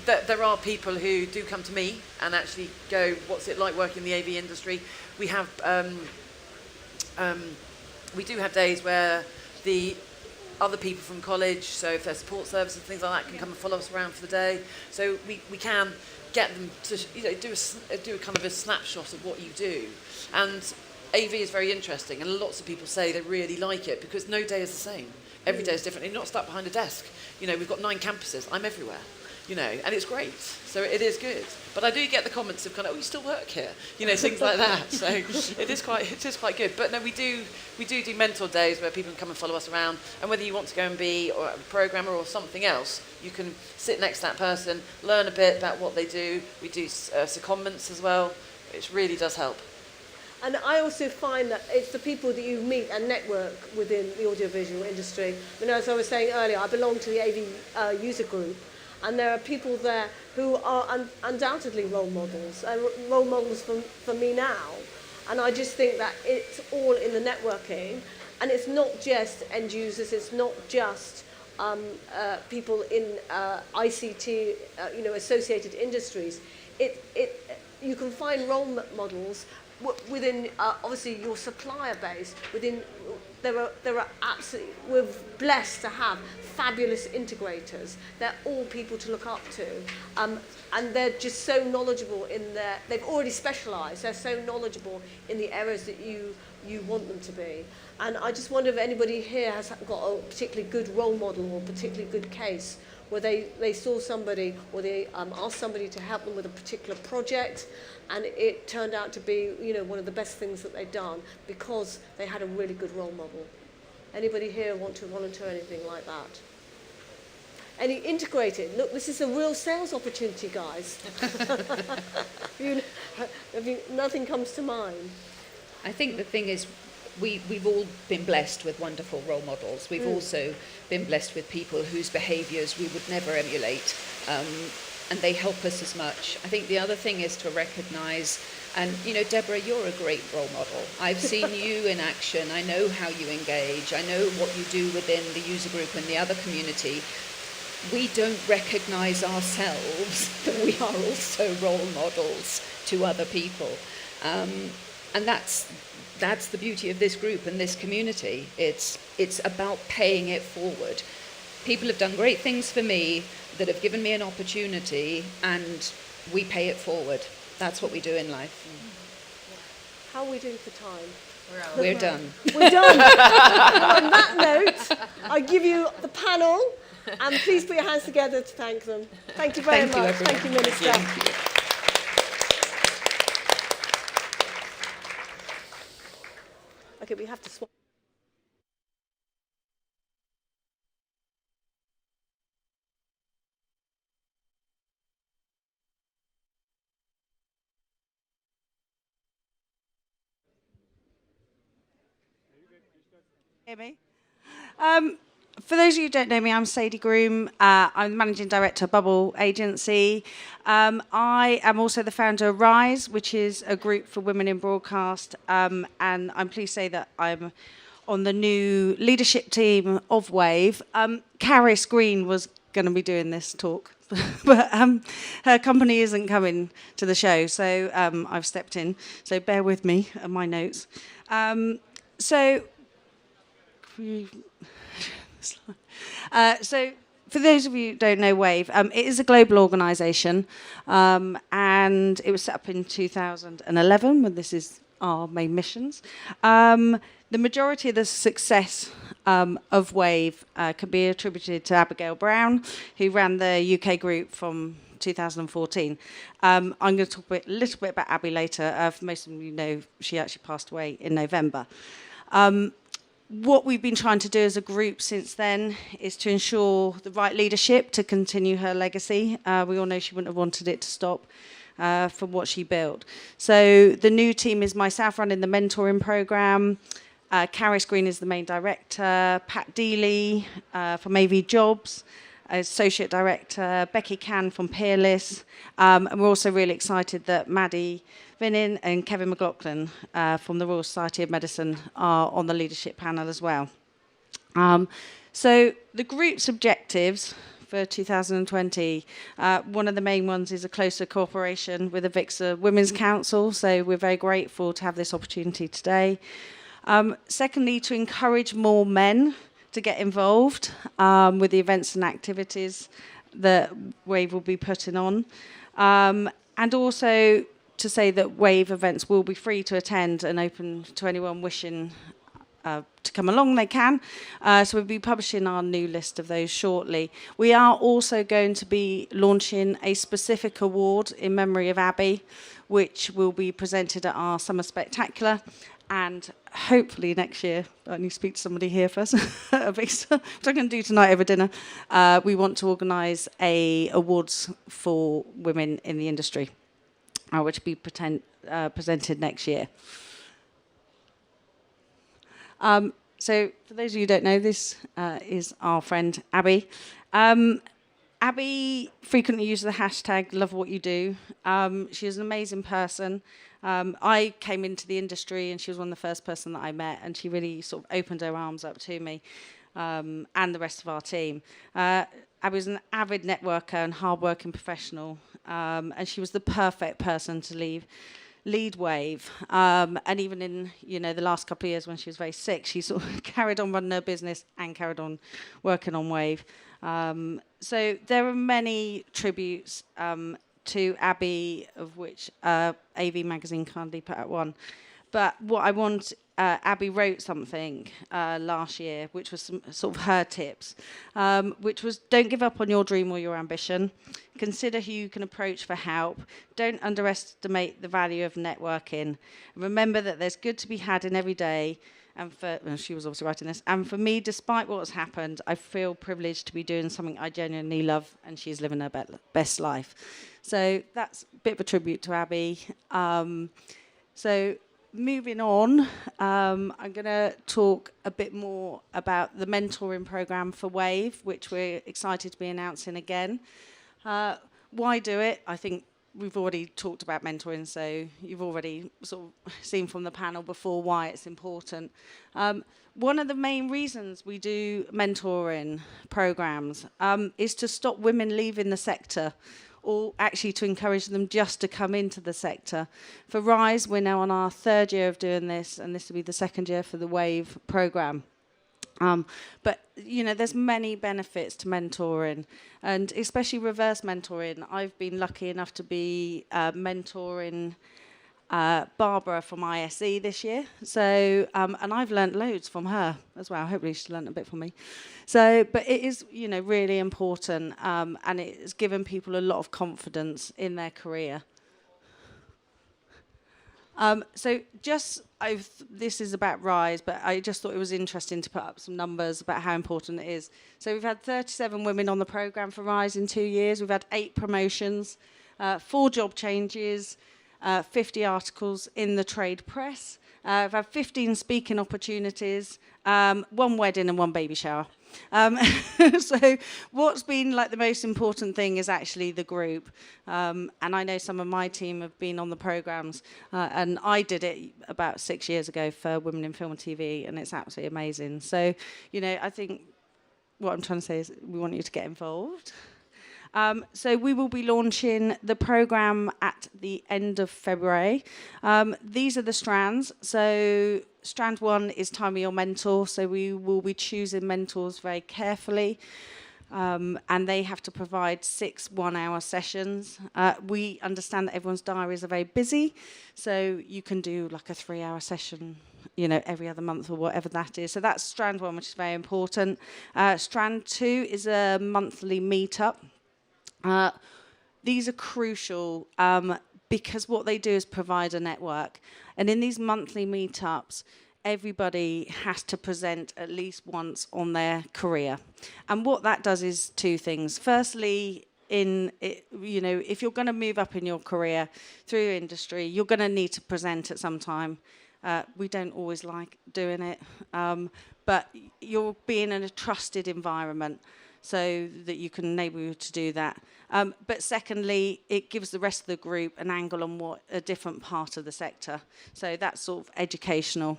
there are people who do come to me and actually go, what's it like working in the AV industry? We have, we do have days where the other people from college, so if there's support services and things like that, can come and follow us around for the day. So we can get them to do a kind of a snapshot of what you do. And AV is very interesting, and lots of people say they really like it because no day is the same. Every day is different. You're not stuck behind a desk. You know, we've got 9 campuses. I'm everywhere. You know, and it's great. So it is good. But I do get the comments of kind of, oh, you still work here? You know, things like that. So it is quite good. But no, we do mentor days where people can come and follow us around. And whether you want to go and be a programmer or something else, you can sit next to that person, learn a bit about what they do. We do secondments as well, which really does help. And I also find that it's the people that you meet and network within the audiovisual industry. I mean, as I was saying earlier, I belong to the AV user group, and there are people there who are undoubtedly role models for me now. And I just think that it's all in the networking, and it's not just end users, it's not just people in ICT, associated industries. You can find role models within obviously your supplier base. There are absolutely, we're blessed to have fabulous integrators. They're all people to look up to, and they're just so knowledgeable they've already specialised. They're so knowledgeable in the areas that you want them to be. And I just wonder if anybody here has got a particularly good role model or a particularly good case where they saw somebody, or they asked somebody to help them with a particular project, and it turned out to be, one of the best things that they'd done because they had a really good role model. Anybody here want to volunteer anything like that? Any integrated? Look, this is a real sales opportunity, guys. Nothing comes to mind. I think the thing is, we've all been blessed with wonderful role models. We've also been blessed with people whose behaviours we would never emulate, and they help us as much. I think the other thing is to recognise, and you know, Deborah, you're a great role model. I've seen you in action. I know how you engage. I know what you do within the user group and the other community. We don't recognise ourselves that we are also role models to other people, and that's the beauty of this group and this community. It's about paying it forward. People have done great things for me that have given me an opportunity, and we pay it forward. That's what we do in life. How are we doing for time? We're done. We're done. Well, on that note, I give you the panel, and please put your hands together to thank them. Thank you very much. Everyone. Thank you, Minister. Thank you. Okay, we have to swap. Hear me? For those of you who don't know me, I'm Sadie Groom. I'm the Managing Director of Bubble Agency. I am also the founder of RISE, which is a group for women in broadcast. And I'm pleased to say that I'm on the new leadership team of WAVE. Caris Green was going to be doing this talk, but her company isn't coming to the show, so I've stepped in. So bear with me and my notes. So for those of you who don't know WAVE, it is a global organisation, and it was set up in 2011, when this is our main missions. The majority of the success of WAVE can be attributed to Abigail Brown, who ran the UK group from 2014. I'm going to talk a little bit about Abby later. For most of you know, she actually passed away in November. What we've been trying to do as a group since then is to ensure the right leadership to continue her legacy. We all know she wouldn't have wanted it to stop from what she built. So the new team is myself running the mentoring program. Caris Green is the main director. Pat Deely from AV Jobs, Associate Director. Becky Can from Peerless. And we're also really excited that Maddie Vinnin and Kevin McLaughlin from the Royal Society of Medicine are on the leadership panel as well. So the group's objectives for 2020, one of the main ones is a closer cooperation with the AVIXA Women's Council, so we're very grateful to have this opportunity today. Secondly, to encourage more men to get involved with the events and activities that WAVE will be putting on. And also to say that WAVE events will be free to attend and open to anyone wishing to come along, they can. So we'll be publishing our new list of those shortly. We are also going to be launching a specific award in memory of Abby, which will be presented at our Summer Spectacular. And hopefully next year, I need to speak to somebody here first, which I'm going to do tonight over dinner. We want to organise awards for women in the industry, which will be presented next year. So for those of you who don't know, this is our friend Abby. Abby frequently uses the hashtag #LoveWhatYouDo. She is an amazing person. I came into the industry and she was one of the first person that I met, and she really sort of opened her arms up to me and the rest of our team. Abby was an avid networker and hardworking professional, and she was the perfect person to lead WAVE. And even in the last couple of years when she was very sick, she sort of carried on running her business and carried on working on WAVE. So there are many tributes to Abby, of which AV Magazine kindly put out one. But what I want, Abby wrote something last year, which was some sort of her tips, which was: don't give up on your dream or your ambition. Consider who you can approach for help. Don't underestimate the value of networking. Remember that there's good to be had in every day. And she was obviously writing this. And for me, despite what's happened, I feel privileged to be doing something I genuinely love, and she's living her best life. So that's a bit of a tribute to Abby. So moving on, I'm going to talk a bit more about the mentoring program for WAVE, which we're excited to be announcing again. Why do it? I think we've already talked about mentoring, so you've already sort of seen from the panel before why it's important. One of the main reasons we do mentoring programs is to stop women leaving the sector, or actually to encourage them just to come into the sector. For RISE, we're now on our 3rd year of doing this, and this will be the 2nd year for the WAVE program. But, you know, there's many benefits to mentoring, and especially reverse mentoring. I've been lucky enough to be mentoring Barbara from ISE this year. So, and I've learnt loads from her as well. Hopefully she's learnt a bit from me. So, but it is, you know, really important, and it's given people a lot of confidence in their career. So this is about RISE, but I just thought it was interesting to put up some numbers about how important it is. So we've had 37 women on the programme for RISE in 2 years. We've had 8 promotions, 4 job changes, 50 articles in the trade press. We've had 15 speaking opportunities, 1 wedding and 1 baby shower. So what's been like the most important thing is actually the group. And I know some of my team have been on the programmes, and I did it about 6 years ago for Women in Film and TV, and it's absolutely amazing. So, you know, I think what I'm trying to say is we want you to get involved. So we will be launching the programme at the end of February. These are the strands. So strand 1 is Time with Your Mentor. So we will be choosing mentors very carefully. And they have to provide 6 one-hour sessions. We understand that everyone's diaries are very busy. So you can do like a 3-hour session, you know, every other month or whatever that is. So that's strand 1, which is very important. Strand 2 is a monthly meetup. These are crucial because what they do is provide a network. And in these monthly meetups, everybody has to present at least once on their career. And what that does is 2 things. Firstly, you know, if you're going to move up in your career through industry, you're going to need to present at some time. We don't always like doing it, but you'll be in a trusted environment, so that you can enable you to do that. But secondly, it gives the rest of the group an angle on what a different part of the sector. So that's sort of educational.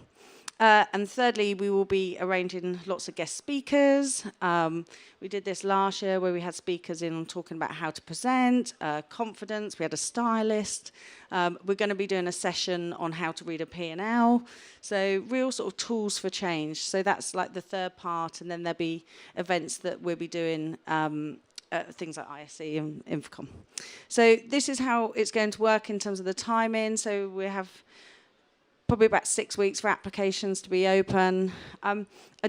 And thirdly, we will be arranging lots of guest speakers. We did this last year where we had speakers in talking about how to present, confidence. We had a stylist. We're going to be doing a session on how to read a P&L. So real sort of tools for change. So that's like the 3rd part. And then there'll be events that we'll be doing, things like ISE and Infocom. So this is how it's going to work in terms of the timing. So we have probably about 6 weeks for applications to be open.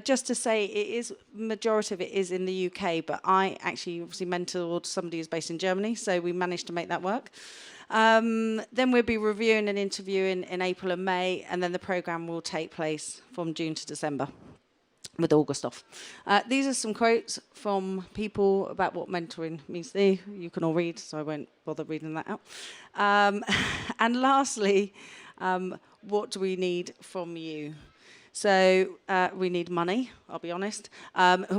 Just to say, majority of it is in the UK, but I actually obviously mentored somebody who's based in Germany, so we managed to make that work. Then we'll be reviewing and interviewing in April and May, and then the programme will take place from June to December, with August off. These are some quotes from people about what mentoring means to them. You can all read, so I won't bother reading that out. And lastly, what do we need from you? So we need money, I'll be honest.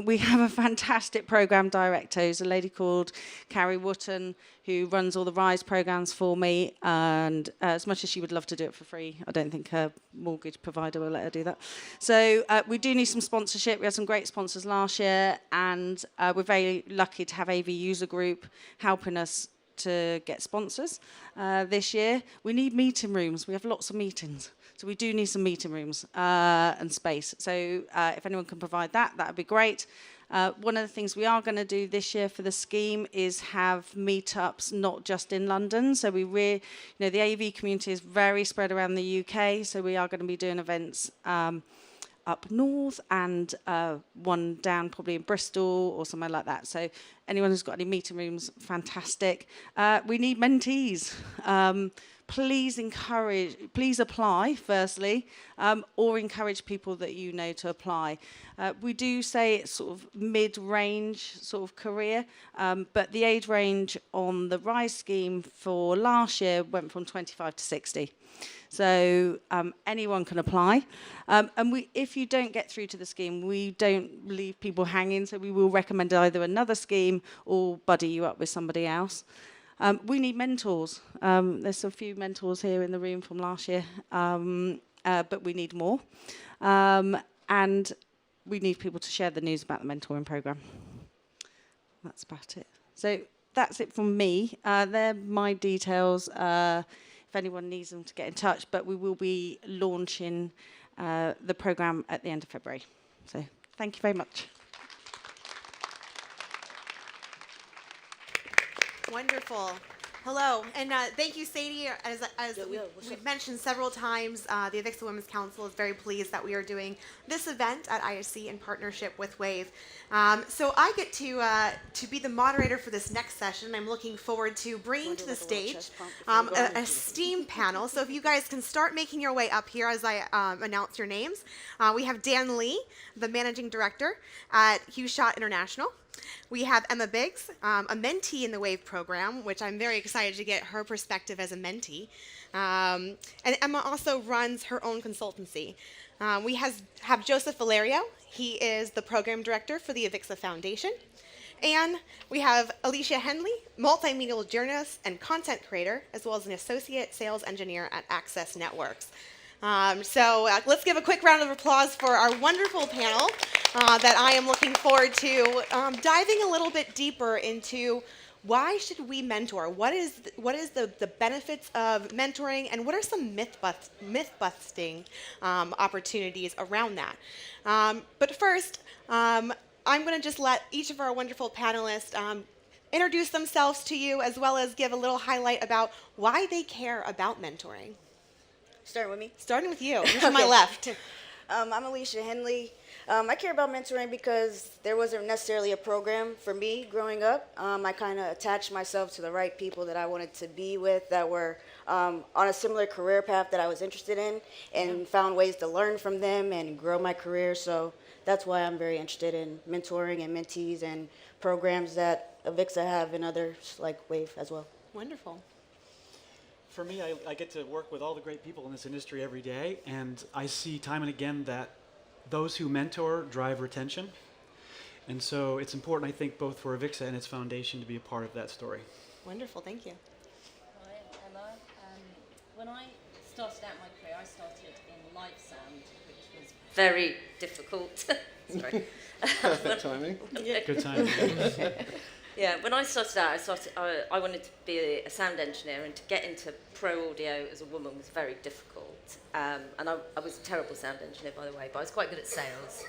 We have a fantastic programme director who's a lady called Carrie Wotton, who runs all the RISE programmes for me. And as much as she would love to do it for free, I don't think her mortgage provider will let her do that. So we do need some sponsorship. We had some great sponsors last year. And we're very lucky to have AV User Group helping us to get sponsors this year. We need meeting rooms. We have lots of meetings. So we do need some meeting rooms and space. So if anyone can provide that, that would be great. One of the things we are going to do this year for the scheme is have meetups, not just in London. So the AV community is very spread around the UK. So we are going to be doing events up north and one down probably in Bristol or somewhere like that. So anyone who's got any meeting rooms, fantastic. We need mentees. please apply firstly, or encourage people that you know to apply. We do say it's sort of mid-range sort of career, but the age range on the RISE scheme for last year went from 25 to 60. So anyone can apply. And if you don't get through to the scheme, we don't leave people hanging, so we will recommend either another scheme or buddy you up with somebody else. We need mentors. There's a few mentors here in the room from last year, but we need more. And we need people to share the news about the mentoring program. That's about it. So that's it from me. They're my details. If anyone needs them, to get in touch, but we will be launching the program at the end of February. So thank you very much. Wonderful. Hello, and thank you, Sadie. As we've mentioned several times, the AVIXA Women's Council is very pleased that we are doing this event at ISE in partnership with WAVE. So I get to be the moderator for this next session. I'm looking forward to bringing to the stage a STEAM panel. So if you guys can start making your way up here as I announce your names. We have Dan Lee, the Managing Director at Hugh-Shot International. We have Emma Biggs, a mentee in the WAVE program, which I'm very excited to get her perspective as a mentee. And Emma also runs her own consultancy. We have Joseph Valerio. He is the program director for the AVIXA Foundation. And we have Alicia Henley, multimedia journalist and content creator, as well as an associate sales engineer at Access Networks. So let's give a quick round of applause for our wonderful panel that I am looking forward to diving a little bit deeper into why should we mentor? What is the benefits of mentoring, and what are some myth-busting opportunities around that? But first, I'm going to just let each of our wonderful panelists introduce themselves to you, as well as give a little highlight about why they care about mentoring. Starting with me? Starting with you. You're to my left. I'm Alicia Henley. I care about mentoring because there wasn't necessarily a program for me growing up. I kind of attached myself to the right people that I wanted to be with, that were on a similar career path that I was interested in, and found ways to learn from them and grow my career. So that's why I'm very interested in mentoring and mentees and programs that AVIXA have and others like WAVE as well. Wonderful. For me, I get to work with all the great people in this industry every day, and I see time and again that those who mentor drive retention. And so it's important, I think, both for AVIXA and its foundation to be a part of that story. Wonderful, thank you. Hi, Emma. When I started out my career, I started in live sound, which was very difficult. Sorry. Perfect timing. Good timing. Yeah, when I started out, I wanted to be a sound engineer, and to get into pro audio as a woman was very difficult. And I was a terrible sound engineer, by the way, but I was quite good at sales.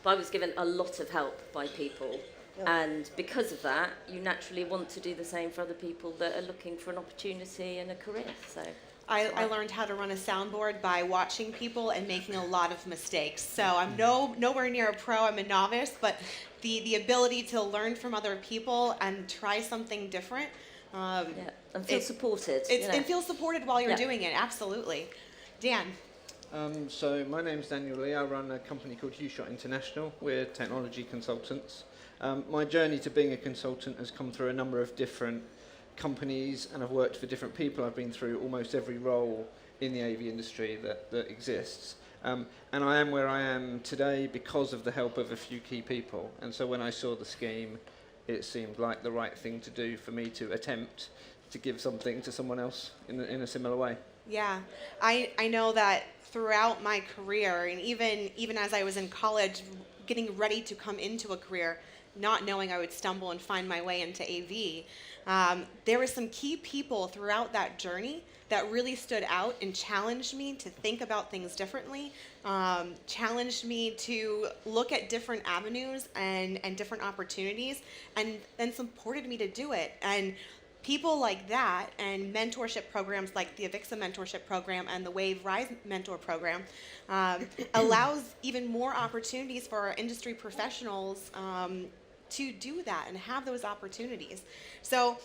But I was given a lot of help by people. And because of that, you naturally want to do the same for other people that are looking for an opportunity and a career. So I learned how to run a soundboard by watching people and making a lot of mistakes. So I'm nowhere near a pro, I'm a novice, but the ability to learn from other people and try something different. And feel supported. And feel supported while you're doing it, absolutely. Dan. So my name's Daniel Lee. I run a company called Hugh-Shot International. We're technology consultants. My journey to being a consultant has come through a number of different companies, and I've worked for different people. I've been through almost every role in the AV industry that exists. And I am where I am today because of the help of a few key people. And so when I saw the scheme, it seemed like the right thing to do for me to attempt to give something to someone else in a similar way. Yeah, I know that throughout my career, and even as I was in college, getting ready to come into a career, not knowing I would stumble and find my way into AV, there were some key people throughout that journey that really stood out and challenged me to think about things differently, challenged me to look at different avenues and different opportunities, and then supported me to do it. And people like that, and mentorship programs like the AVIXA mentorship program and the WAVE Rise mentor program, allows even more opportunities for our industry professionals to do that and have those opportunities. So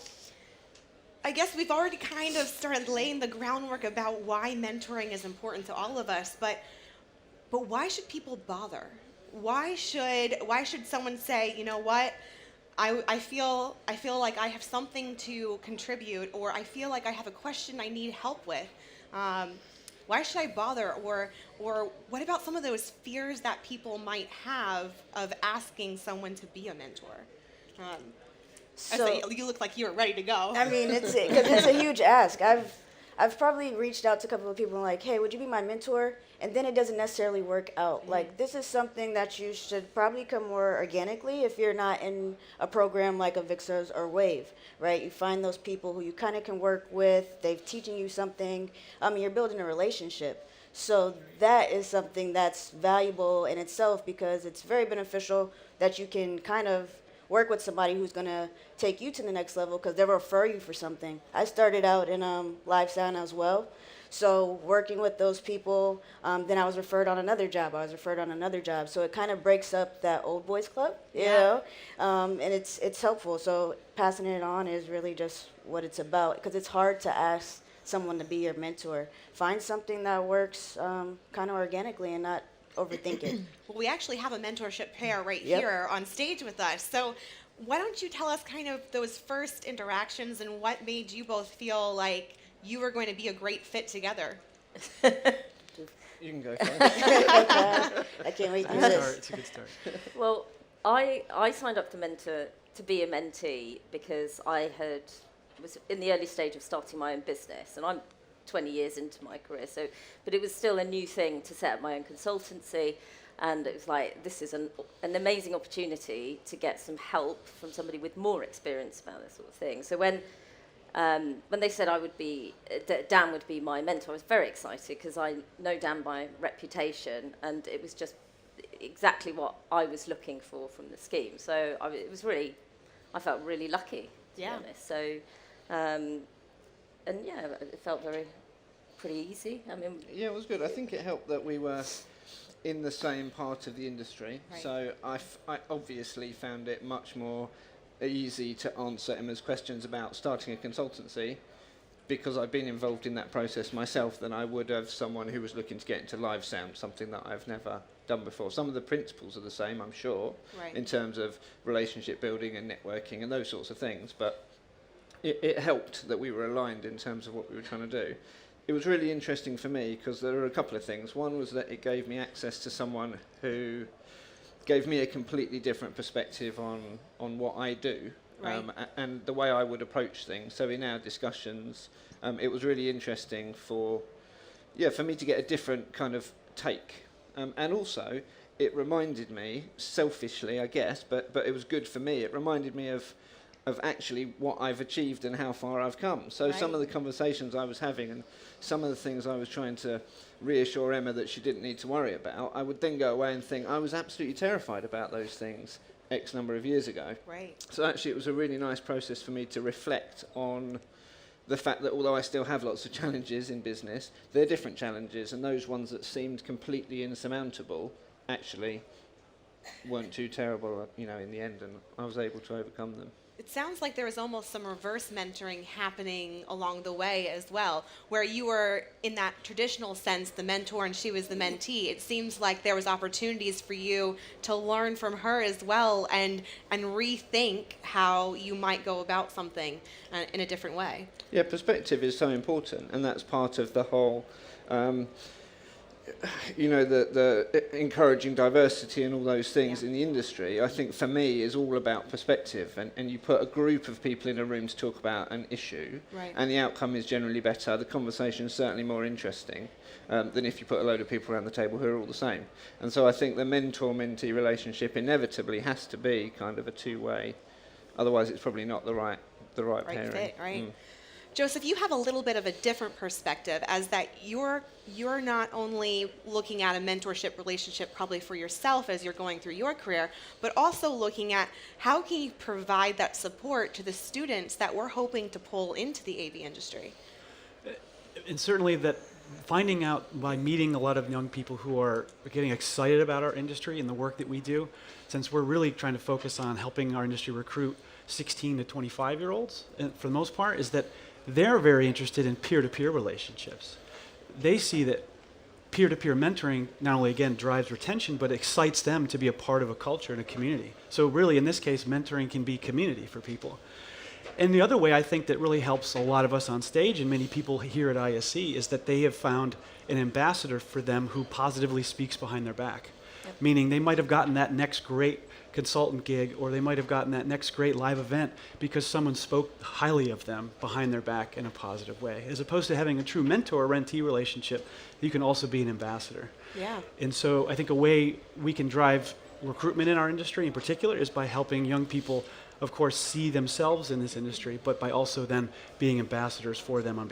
I guess we've already kind of started laying the groundwork about why mentoring is important to all of us, but why should people bother? Why should someone say, you know what, I feel like I have something to contribute, or I feel like I have a question I need help with. Why should I bother? Or what about some of those fears that people might have of asking someone to be a mentor? So you look like you were ready to go. I mean, because it's a huge ask. I've probably reached out to a couple of people and like, hey, would you be my mentor? And then it doesn't necessarily work out. Mm-hmm. Like, this is something that you should probably come more organically if you're not in a program like AVIXA or WAVE, right? You find those people who you kind of can work with. They're teaching you something. You're building a relationship. So that is something that's valuable in itself, because it's very beneficial that you can kind of work with somebody who's going to take you to the next level, because they'll refer you for something. I started out in live sound as well. So working with those people, then I was referred on another job. So it kind of breaks up that old boys club, you know? And it's helpful. So passing it on is really just what it's about, because it's hard to ask someone to be your mentor. Find something that works kind of organically and not overthink it. Well, we actually have a mentorship pair right here on stage with us. So why don't you tell us kind of those first interactions and what made you both feel like you were going to be a great fit together? You can go first. I can't wait to do this. It's a good start. Well, I signed up to be a mentee because I was in the early stage of starting my own business, and I'm 20 years into my career, but it was still a new thing to set up my own consultancy, and it was like, this is an amazing opportunity to get some help from somebody with more experience about this sort of thing. So when they said Dan would be my mentor, I was very excited, because I know Dan by reputation, and it was just exactly what I was looking for from the scheme. So I felt really lucky, to be honest. So, and yeah, it felt pretty easy. I mean, yeah, it was good. I think it helped that we were in the same part of the industry. Right. So I obviously found it much more easy to answer Emma's questions about starting a consultancy, because I've been involved in that process myself, than I would have someone who was looking to get into live sound, something that I've never done before. Some of the principles are the same, I'm sure, in terms of relationship building and networking and those sorts of things, but it helped that we were aligned in terms of what we were trying to do. It was really interesting for me because there were a couple of things. One was that it gave me access to someone who gave me a completely different perspective on what I do, and the way I would approach things. So in our discussions, it was really interesting for me to get a different kind of take. And also, it reminded me, selfishly I guess, but it was good for me, it reminded me of actually what I've achieved and how far I've come. So some of the conversations I was having and some of the things I was trying to reassure Emma that she didn't need to worry about, I would then go away and think, I was absolutely terrified about those things X number of years ago. Right. So actually it was a really nice process for me to reflect on the fact that although I still have lots of challenges in business, they're different challenges, and those ones that seemed completely insurmountable actually weren't too terrible, in the end, and I was able to overcome them. It sounds like there was almost some reverse mentoring happening along the way as well, where you were, in that traditional sense, the mentor and she was the mentee. It seems like there was opportunities for you to learn from her as well and rethink how you might go about something in a different way. Yeah, perspective is so important, and that's part of the whole the encouraging diversity and all those things in the industry, I think for me is all about perspective, and you put a group of people in a room to talk about an issue, and the outcome is generally better. The conversation is certainly more interesting than if you put a load of people around the table who are all the same. And so I think the mentor-mentee relationship inevitably has to be kind of a two-way, otherwise it's probably not the right pairing. Fit, right? Joseph, you have a little bit of a different perspective, as that you're not only looking at a mentorship relationship probably for yourself as you're going through your career, but also looking at how can you provide that support to the students that we're hoping to pull into the AV industry. And certainly that finding out by meeting a lot of young people who are getting excited about our industry and the work that we do, since we're really trying to focus on helping our industry recruit 16 to 25-year-olds, for the most part, is that they're very interested in peer-to-peer relationships. They see that peer-to-peer mentoring not only, again, drives retention, but excites them to be a part of a culture and a community. So really, in this case, mentoring can be community for people. And the other way I think that really helps a lot of us on stage and many people here at ISE is that they have found an ambassador for them who positively speaks behind their back. Yep. Meaning they might have gotten that next great consultant gig, or they might have gotten that next great live event because someone spoke highly of them behind their back in a positive way, as opposed to having a true mentor-mentee relationship. You can also be an ambassador. Yeah. And so I think a way we can drive recruitment in our industry in particular is by helping young people, of course, see themselves in this industry, but by also then being ambassadors for them on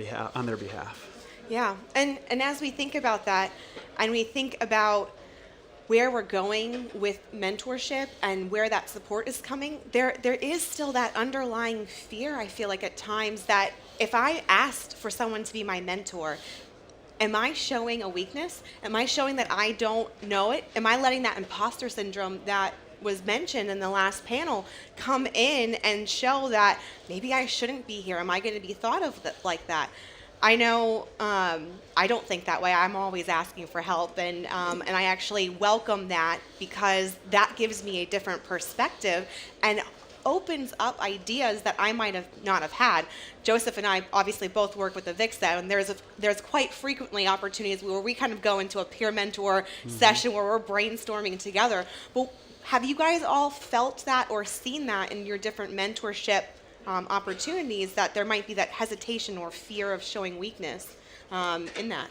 their behalf. Yeah, and as we think about that, and we think about where we're going with mentorship and where that support is coming, there is still that underlying fear, I feel like at times, that if I asked for someone to be my mentor, am I showing a weakness? Am I showing that I don't know it? Am I letting that imposter syndrome that was mentioned in the last panel come in and show that maybe I shouldn't be here? Am I going to be thought of like that? I know I don't think that way. I'm always asking for help, and I actually welcome that because that gives me a different perspective and opens up ideas that I might have not have had. Joseph and I obviously both work with AVIXA, and there's quite frequently opportunities where we kind of go into a peer mentor session where we're brainstorming together. But have you guys all felt that or seen that in your different mentorship opportunities, that there might be that hesitation or fear of showing weakness in that?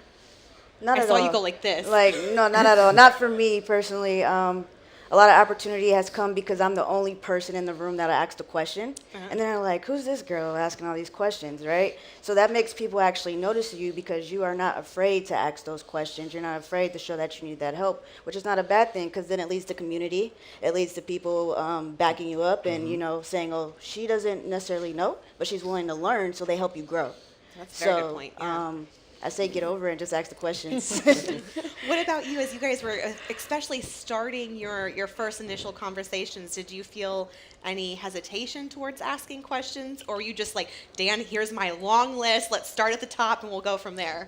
Not I at saw all. you go like this. Like, no, not at all. Not for me personally. A lot of opportunity has come because I'm the only person in the room that I asked a question. And then I'm like, who's this girl asking all these questions, right? So that makes people actually notice you because you are not afraid to ask those questions. You're not afraid to show that you need that help, which is not a bad thing because then it leads to community. It leads to people backing you up and, you know, saying, oh, she doesn't necessarily know, but she's willing to learn, so they help you grow. That's a very good point. Yeah. I say get over it and just ask the questions. What about you, as you guys were especially starting your first initial conversations? Did you feel any hesitation towards asking questions, or were you just like, Dan, here's my long list, let's start at the top and we'll go from there?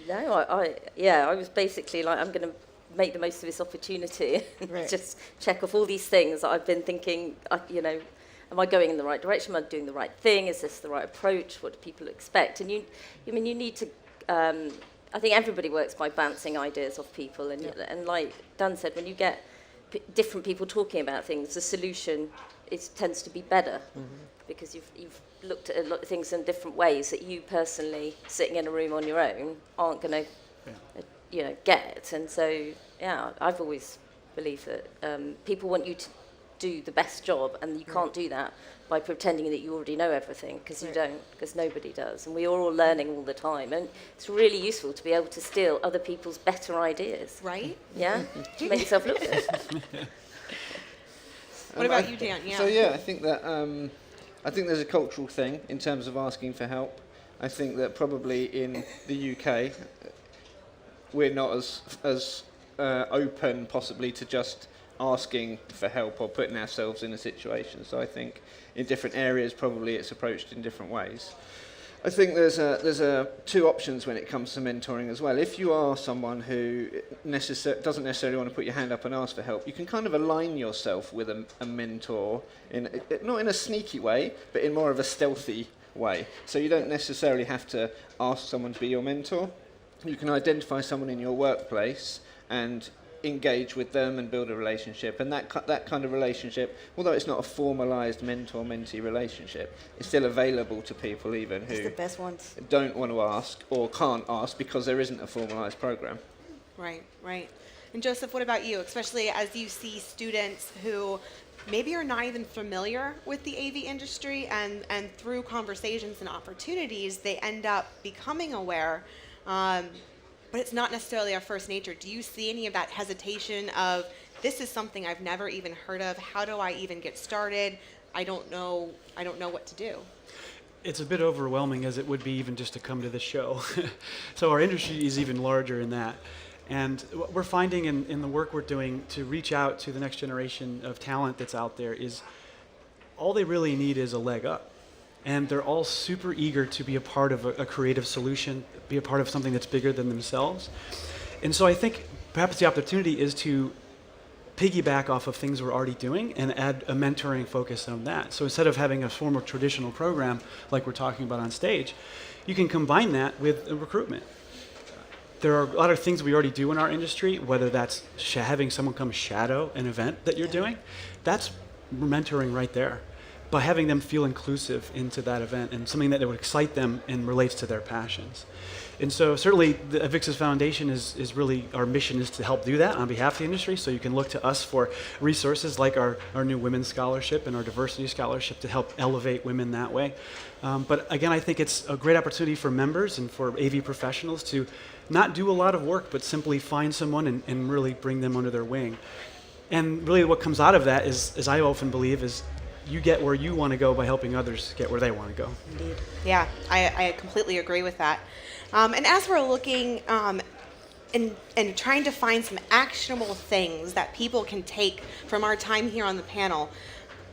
No, I was basically like, I'm going to make the most of this opportunity and just check off all these things that I've been thinking, you know, am I going in the right direction? Am I doing the right thing? Is this the right approach? What do people expect? And you need to, I think everybody works by bouncing ideas off people. And like Dan said, when you get different people talking about things, the solution tends to be better because you've looked at a lot of things in different ways that you personally, sitting in a room on your own, aren't going to get. And so, yeah, I've always believed that people want you to do the best job, and you can't do that by pretending that you already know everything, because you don't, because nobody does, and we are all learning all the time, and it's really useful to be able to steal other people's better ideas. Right? Yeah? To make yourself look good. What about you, Dan? Yeah. So yeah, I think that I think there's a cultural thing in terms of asking for help. I think that probably in the UK we're not as open possibly to just asking for help or putting ourselves in a situation. So I think in different areas probably it's approached in different ways. I think there's two options when it comes to mentoring as well. If you are someone who doesn't necessarily want to put your hand up and ask for help, you can kind of align yourself with a mentor, not in a sneaky way, but in more of a stealthy way. So you don't necessarily have to ask someone to be your mentor. You can identify someone in your workplace and engage with them and build a relationship, and that kind of relationship, although it's not a formalized mentor-mentee relationship, it's still available to people even who the best ones. Don't want to ask or can't ask because there isn't a formalized program. Right. And Joseph, what about you, especially as you see students who maybe are not even familiar with the AV industry, and through conversations and opportunities they end up becoming aware, but it's not necessarily our first nature. Do you see any of that hesitation of, this is something I've never even heard of, how do I even get started? I don't know what to do. It's a bit overwhelming, as it would be even just to come to the show. So our industry is even larger in that. And what we're finding in the work we're doing to reach out to the next generation of talent that's out there is all they really need is a leg up. And they're all super eager to be a part of a creative solution, be a part of something that's bigger than themselves. And so I think perhaps the opportunity is to piggyback off of things we're already doing and add a mentoring focus on that. So instead of having a formal traditional program like we're talking about on stage, you can combine that with recruitment. There are a lot of things we already do in our industry, whether that's having someone come shadow an event that you're doing. That's mentoring right there, by having them feel inclusive into that event and something that would excite them and relates to their passions. And so certainly the AVIXA's Foundation is really, our mission is to help do that on behalf of the industry, so you can look to us for resources like our new Women's Scholarship and our Diversity Scholarship to help elevate women that way. But again, I think it's a great opportunity for members and for AV professionals to not do a lot of work, but simply find someone and really bring them under their wing. And really what comes out of that is, as I often believe, is you get where you want to go by helping others get where they want to go. Indeed. Yeah, I completely agree with that. And as we're looking and trying to find some actionable things that people can take from our time here on the panel,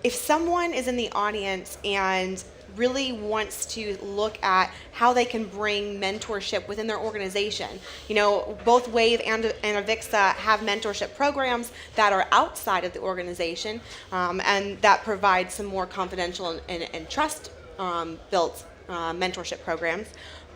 if someone is in the audience and really wants to look at how they can bring mentorship within their organization. You know, both WAVE and AVIXA have mentorship programs that are outside of the organization and that provide some more confidential and trust-built mentorship programs.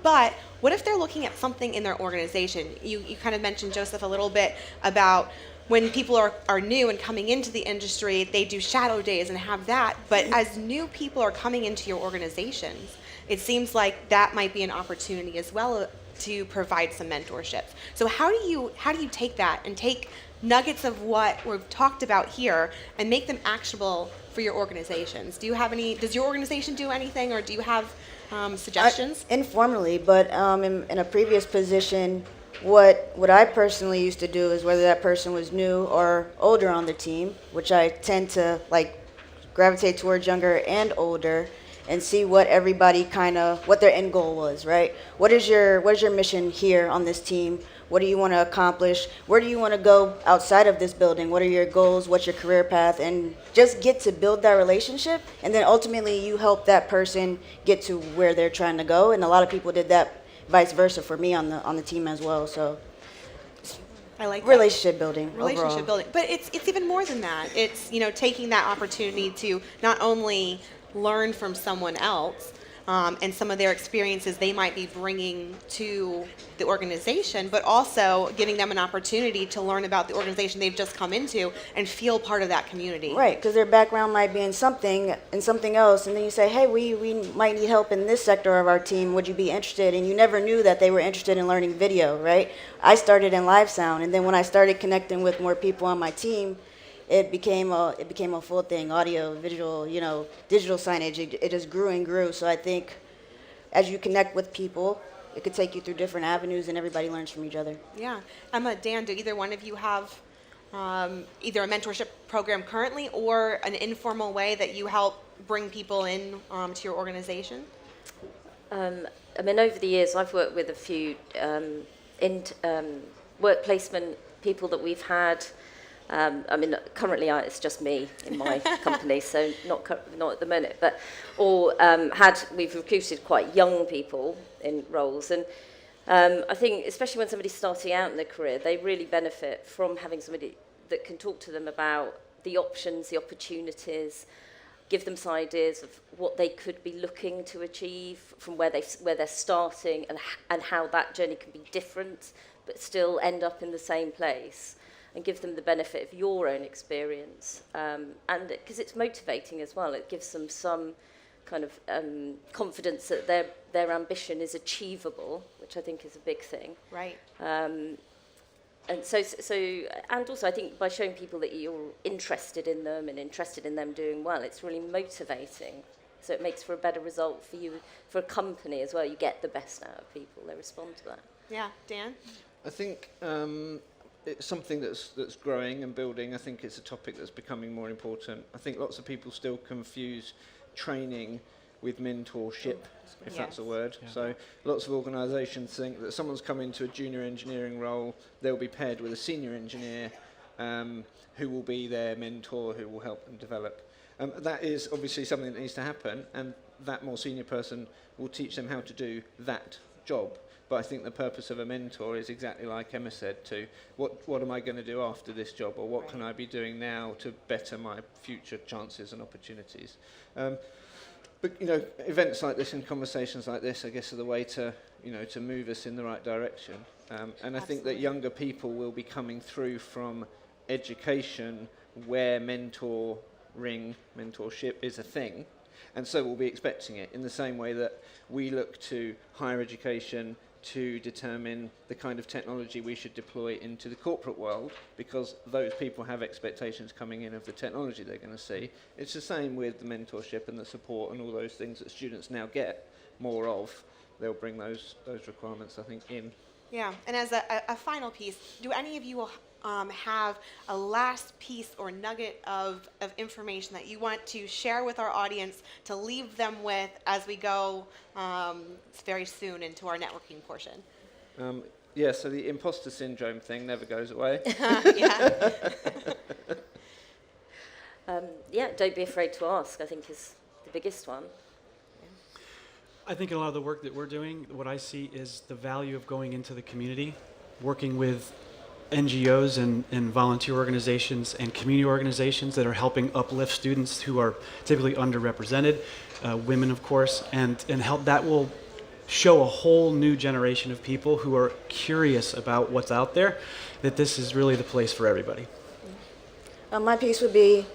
But what if they're looking at something in their organization? You kind of mentioned, Joseph, a little bit about when people are new and coming into the industry, they do shadow days and have that. But as new people are coming into your organizations, it seems like that might be an opportunity as well to provide some mentorship. So how do you take that and take nuggets of what we've talked about here and make them actionable for your organizations? Do you have any? Does your organization do anything, or do you have suggestions? Informally, but in a previous position, what I personally used to do is, whether that person was new or older on the team, which I tend to like gravitate towards younger and older, and see what everybody what their end goal was, right? What is your mission here on this team? What do you want to accomplish? Where do you want to go outside of this building? What are your goals? What's your career path? And just get to build that relationship, and then ultimately you help that person get to where they're trying to go. And a lot of people did that vice versa for me on the team as well. So I like relationship building. Relationship overall. building, but it's even more than that. It's, you know, taking that opportunity to not only learn from someone else and some of their experiences they might be bringing to the organization, but also giving them an opportunity to learn about the organization they've just come into and feel part of that community. Right, because their background might be in something else, and then you say, hey, we might need help in this sector of our team. Would you be interested? And you never knew that they were interested in learning video, right? I started in live sound, and then when I started connecting with more people on my team, it became a full thing: audio, visual, you know, digital signage. It just grew and grew. So I think as you connect with people, it could take you through different avenues, and everybody learns from each other. Yeah. Dan, do either one of you have either a mentorship program currently or an informal way that you help bring people in to your organization? I mean, over the years, I've worked with a few work placement people that we've had. I mean, currently it's just me in my company, so not at the minute. But we've recruited quite young people in roles, and I think especially when somebody's starting out in their career, they really benefit from having somebody that can talk to them about the options, the opportunities, give them some ideas of what they could be looking to achieve from where they're starting, and how that journey can be different, but still end up in the same place. And give them the benefit of your own experience, and because it's motivating as well, it gives them some kind of confidence that their ambition is achievable, which I think is a big thing. Right. And so, and also I think by showing people that you're interested in them and interested in them doing well, it's really motivating. So it makes for a better result for you, for a company as well. You get the best out of people; they respond to that. Yeah, Dan. I think. It's something that's growing and building. I think it's a topic that's becoming more important. I think lots of people still confuse training with mentorship, if that's a word. Yeah. So lots of organisations think that someone's come into a junior engineering role, they'll be paired with a senior engineer who will be their mentor, who will help them develop. That is obviously something that needs to happen, and that more senior person will teach them how to do that job. But I think the purpose of a mentor is exactly like Emma said, to what am I going to do after this job, or what can I be doing now to better my future chances and opportunities. But events like this and conversations like this, I guess, are the way to to move us in the right direction. And I think that younger people will be coming through from education where mentorship is a thing, and so we'll be expecting it in the same way that we look to higher education to determine the kind of technology we should deploy into the corporate world, because those people have expectations coming in of the technology they're going to see. It's the same with the mentorship and the support and all those things that students now get more of. They'll bring those requirements, I think, in. Yeah, and as a final piece, do any of you have a last piece or nugget of information that you want to share with our audience to leave them with as we go very soon into our networking portion? Yeah, so the imposter syndrome thing never goes away. Yeah. Yeah, don't be afraid to ask, I think, is the biggest one. I think in a lot of the work that we're doing, what I see is the value of going into the community, working with NGOs and volunteer organizations and community organizations that are helping uplift students who are typically underrepresented, women, of course, and help. That will show a whole new generation of people who are curious about what's out there, that this is really the place for everybody. My piece would be,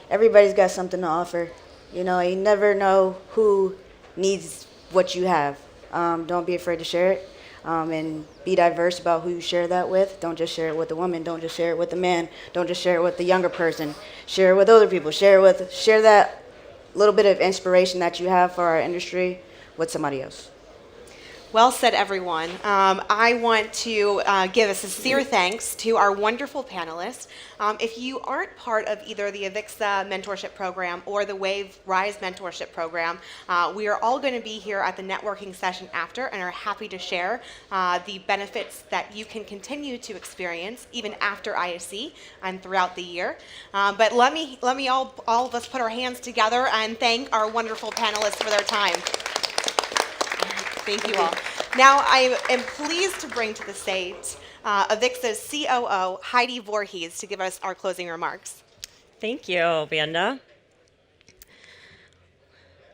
everybody's got something to offer. You never know who needs what you have. Don't be afraid to share it, and be diverse about who you share that with. Don't just share it with a woman. Don't just share it with a man. Don't just share it with the younger person. Share it with other people. Share that little bit of inspiration that you have for our industry with somebody else. Well said, everyone. I want to give a sincere thanks to our wonderful panelists. If you aren't part of either the AVIXA mentorship program or the Wave Rise mentorship program, we are all going to be here at the networking session after and are happy to share the benefits that you can continue to experience even after ISE and throughout the year. But let me all of us put our hands together and thank our wonderful panelists for their time. Thank you all. Now I am pleased to bring to the stage AVIXA's COO, Heidi Voorhees, to give us our closing remarks. Thank you, Vanda.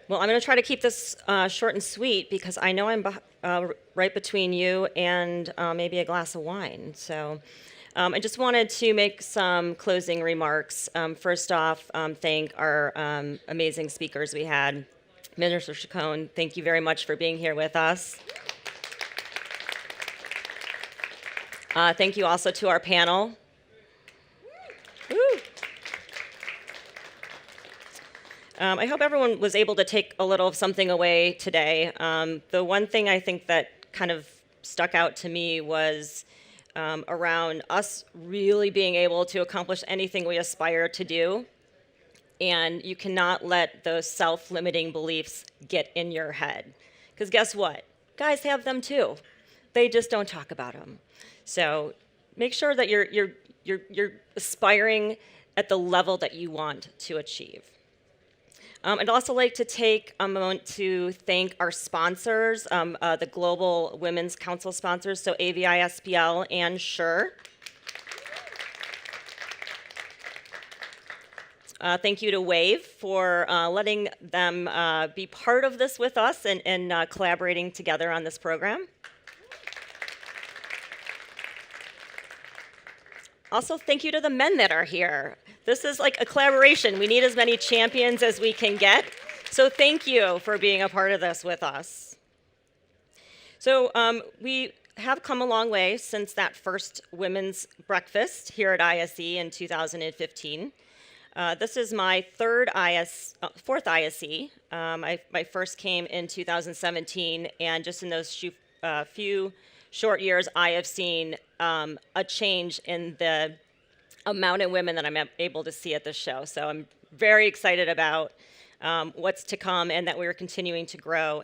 Well, I'm going to try to keep this short and sweet because I know I'm right between you and maybe a glass of wine. So I just wanted to make some closing remarks. First off, thank our amazing speakers we had. Minister Chacón, thank you very much for being here with us. Thank you also to our panel. Woo. I hope everyone was able to take a little of something away today. The one thing I think that kind of stuck out to me was around us really being able to accomplish anything we aspire to do. And you cannot let those self-limiting beliefs get in your head. Because guess what? Guys have them too. They just don't talk about them. So make sure that you're aspiring at the level that you want to achieve. I'd also like to take a moment to thank our sponsors, the Global Women's Council sponsors, so AVISPL and SURE. Thank you to Wave for letting them be part of this with us and collaborating together on this program. Also, thank you to the men that are here. This is like a collaboration. We need as many champions as we can get. So thank you for being a part of this with us. So we have come a long way since that first women's breakfast here at ISE in 2015. This is my fourth ISE. I first came in 2017, and just in those few short years, I have seen a change in the amount of women that I'm able to see at this show. So I'm very excited about what's to come, and that we're continuing to grow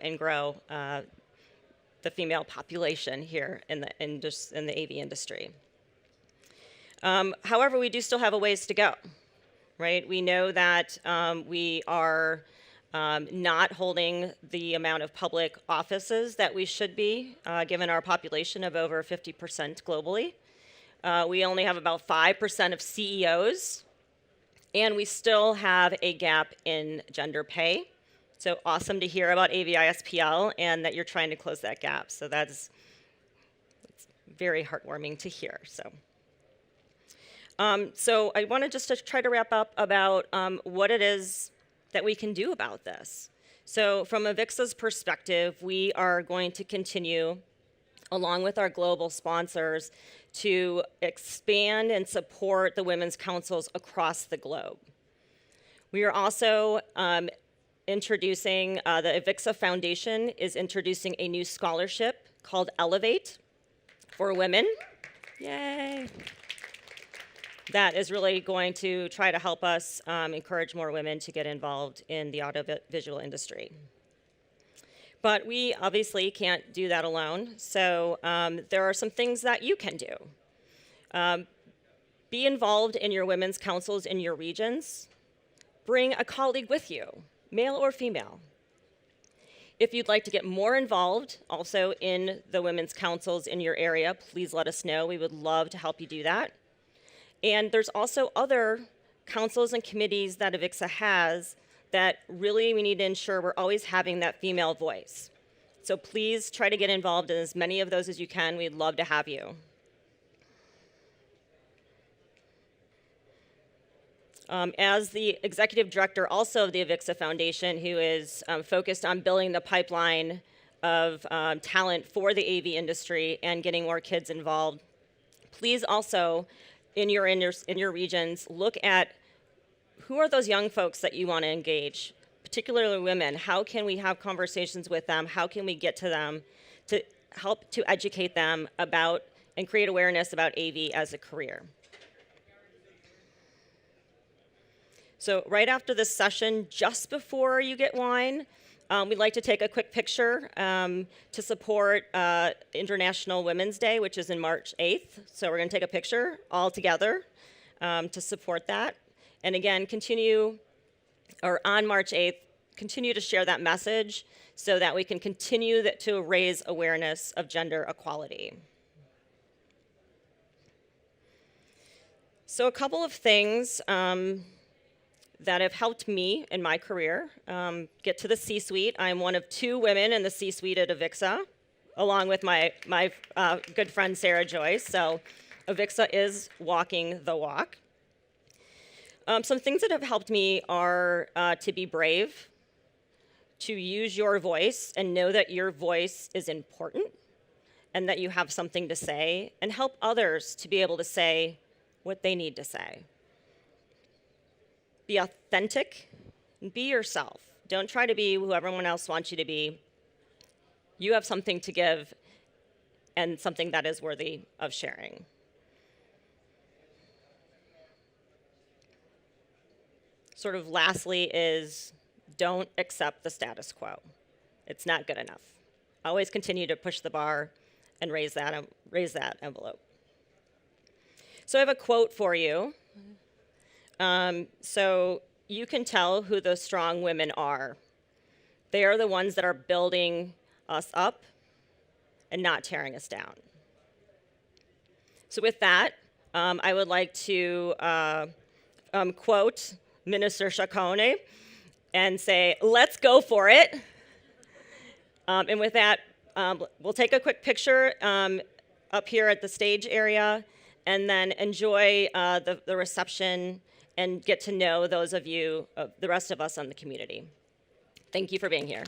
the female population here in the AV industry. However, we do still have a ways to go. right? We know that we are not holding the amount of public offices that we should be, given our population of over 50% globally. We only have about 5% of CEOs, and we still have a gap in gender pay. So awesome to hear about AVISPL and that you're trying to close that gap. So that's very heartwarming to hear. So I wanted just to try to wrap up about what it is that we can do about this. So from AVIXA's perspective, we are going to continue, along with our global sponsors, to expand and support the women's councils across the globe. We are also introducing, the AVIXA Foundation is introducing a new scholarship called Elevate for women. Yay. That is really going to try to help us encourage more women to get involved in the audiovisual industry. But we obviously can't do that alone, so there are some things that you can do. Be involved in your women's councils in your regions. Bring a colleague with you, male or female. If you'd like to get more involved also in the women's councils in your area, please let us know. We would love to help you do that. And there's also other councils and committees that AVIXA has that really we need to ensure we're always having that female voice. So please try to get involved in as many of those as you can. We'd love to have you. As the executive director also of the AVIXA Foundation, who is focused on building the pipeline of talent for the AV industry and getting more kids involved, please also, in your regions, look at who are those young folks that you want to engage, particularly women. How can we have conversations with them? How can we get to them to help to educate them about and create awareness about AV as a career? So right after this session, just before you get wine, we'd like to take a quick picture to support International Women's Day, which is in March 8th. So we're going to take a picture all together to support that. And again, on March 8th, continue to share that message so that we can continue to raise awareness of gender equality. So a couple of things that have helped me in my career get to the C-suite. I'm one of 2 women in the C-suite at AVIXA, along with my good friend Sarah Joyce. So AVIXA is walking the walk. Some things that have helped me are to be brave, to use your voice and know that your voice is important and that you have something to say, and help others to be able to say what they need to say. Be authentic and be yourself. Don't try to be who everyone else wants you to be. You have something to give and something that is worthy of sharing. Sort of lastly is don't accept the status quo. It's not good enough. Always continue to push the bar and raise that envelope. So I have a quote for you. So you can tell who those strong women are. They are the ones that are building us up and not tearing us down. So with that, I would like to quote Minister Chacón and say, let's go for it. And with that, we'll take a quick picture up here at the stage area and then enjoy the reception and get to know those of you, the rest of us on the community. Thank you for being here.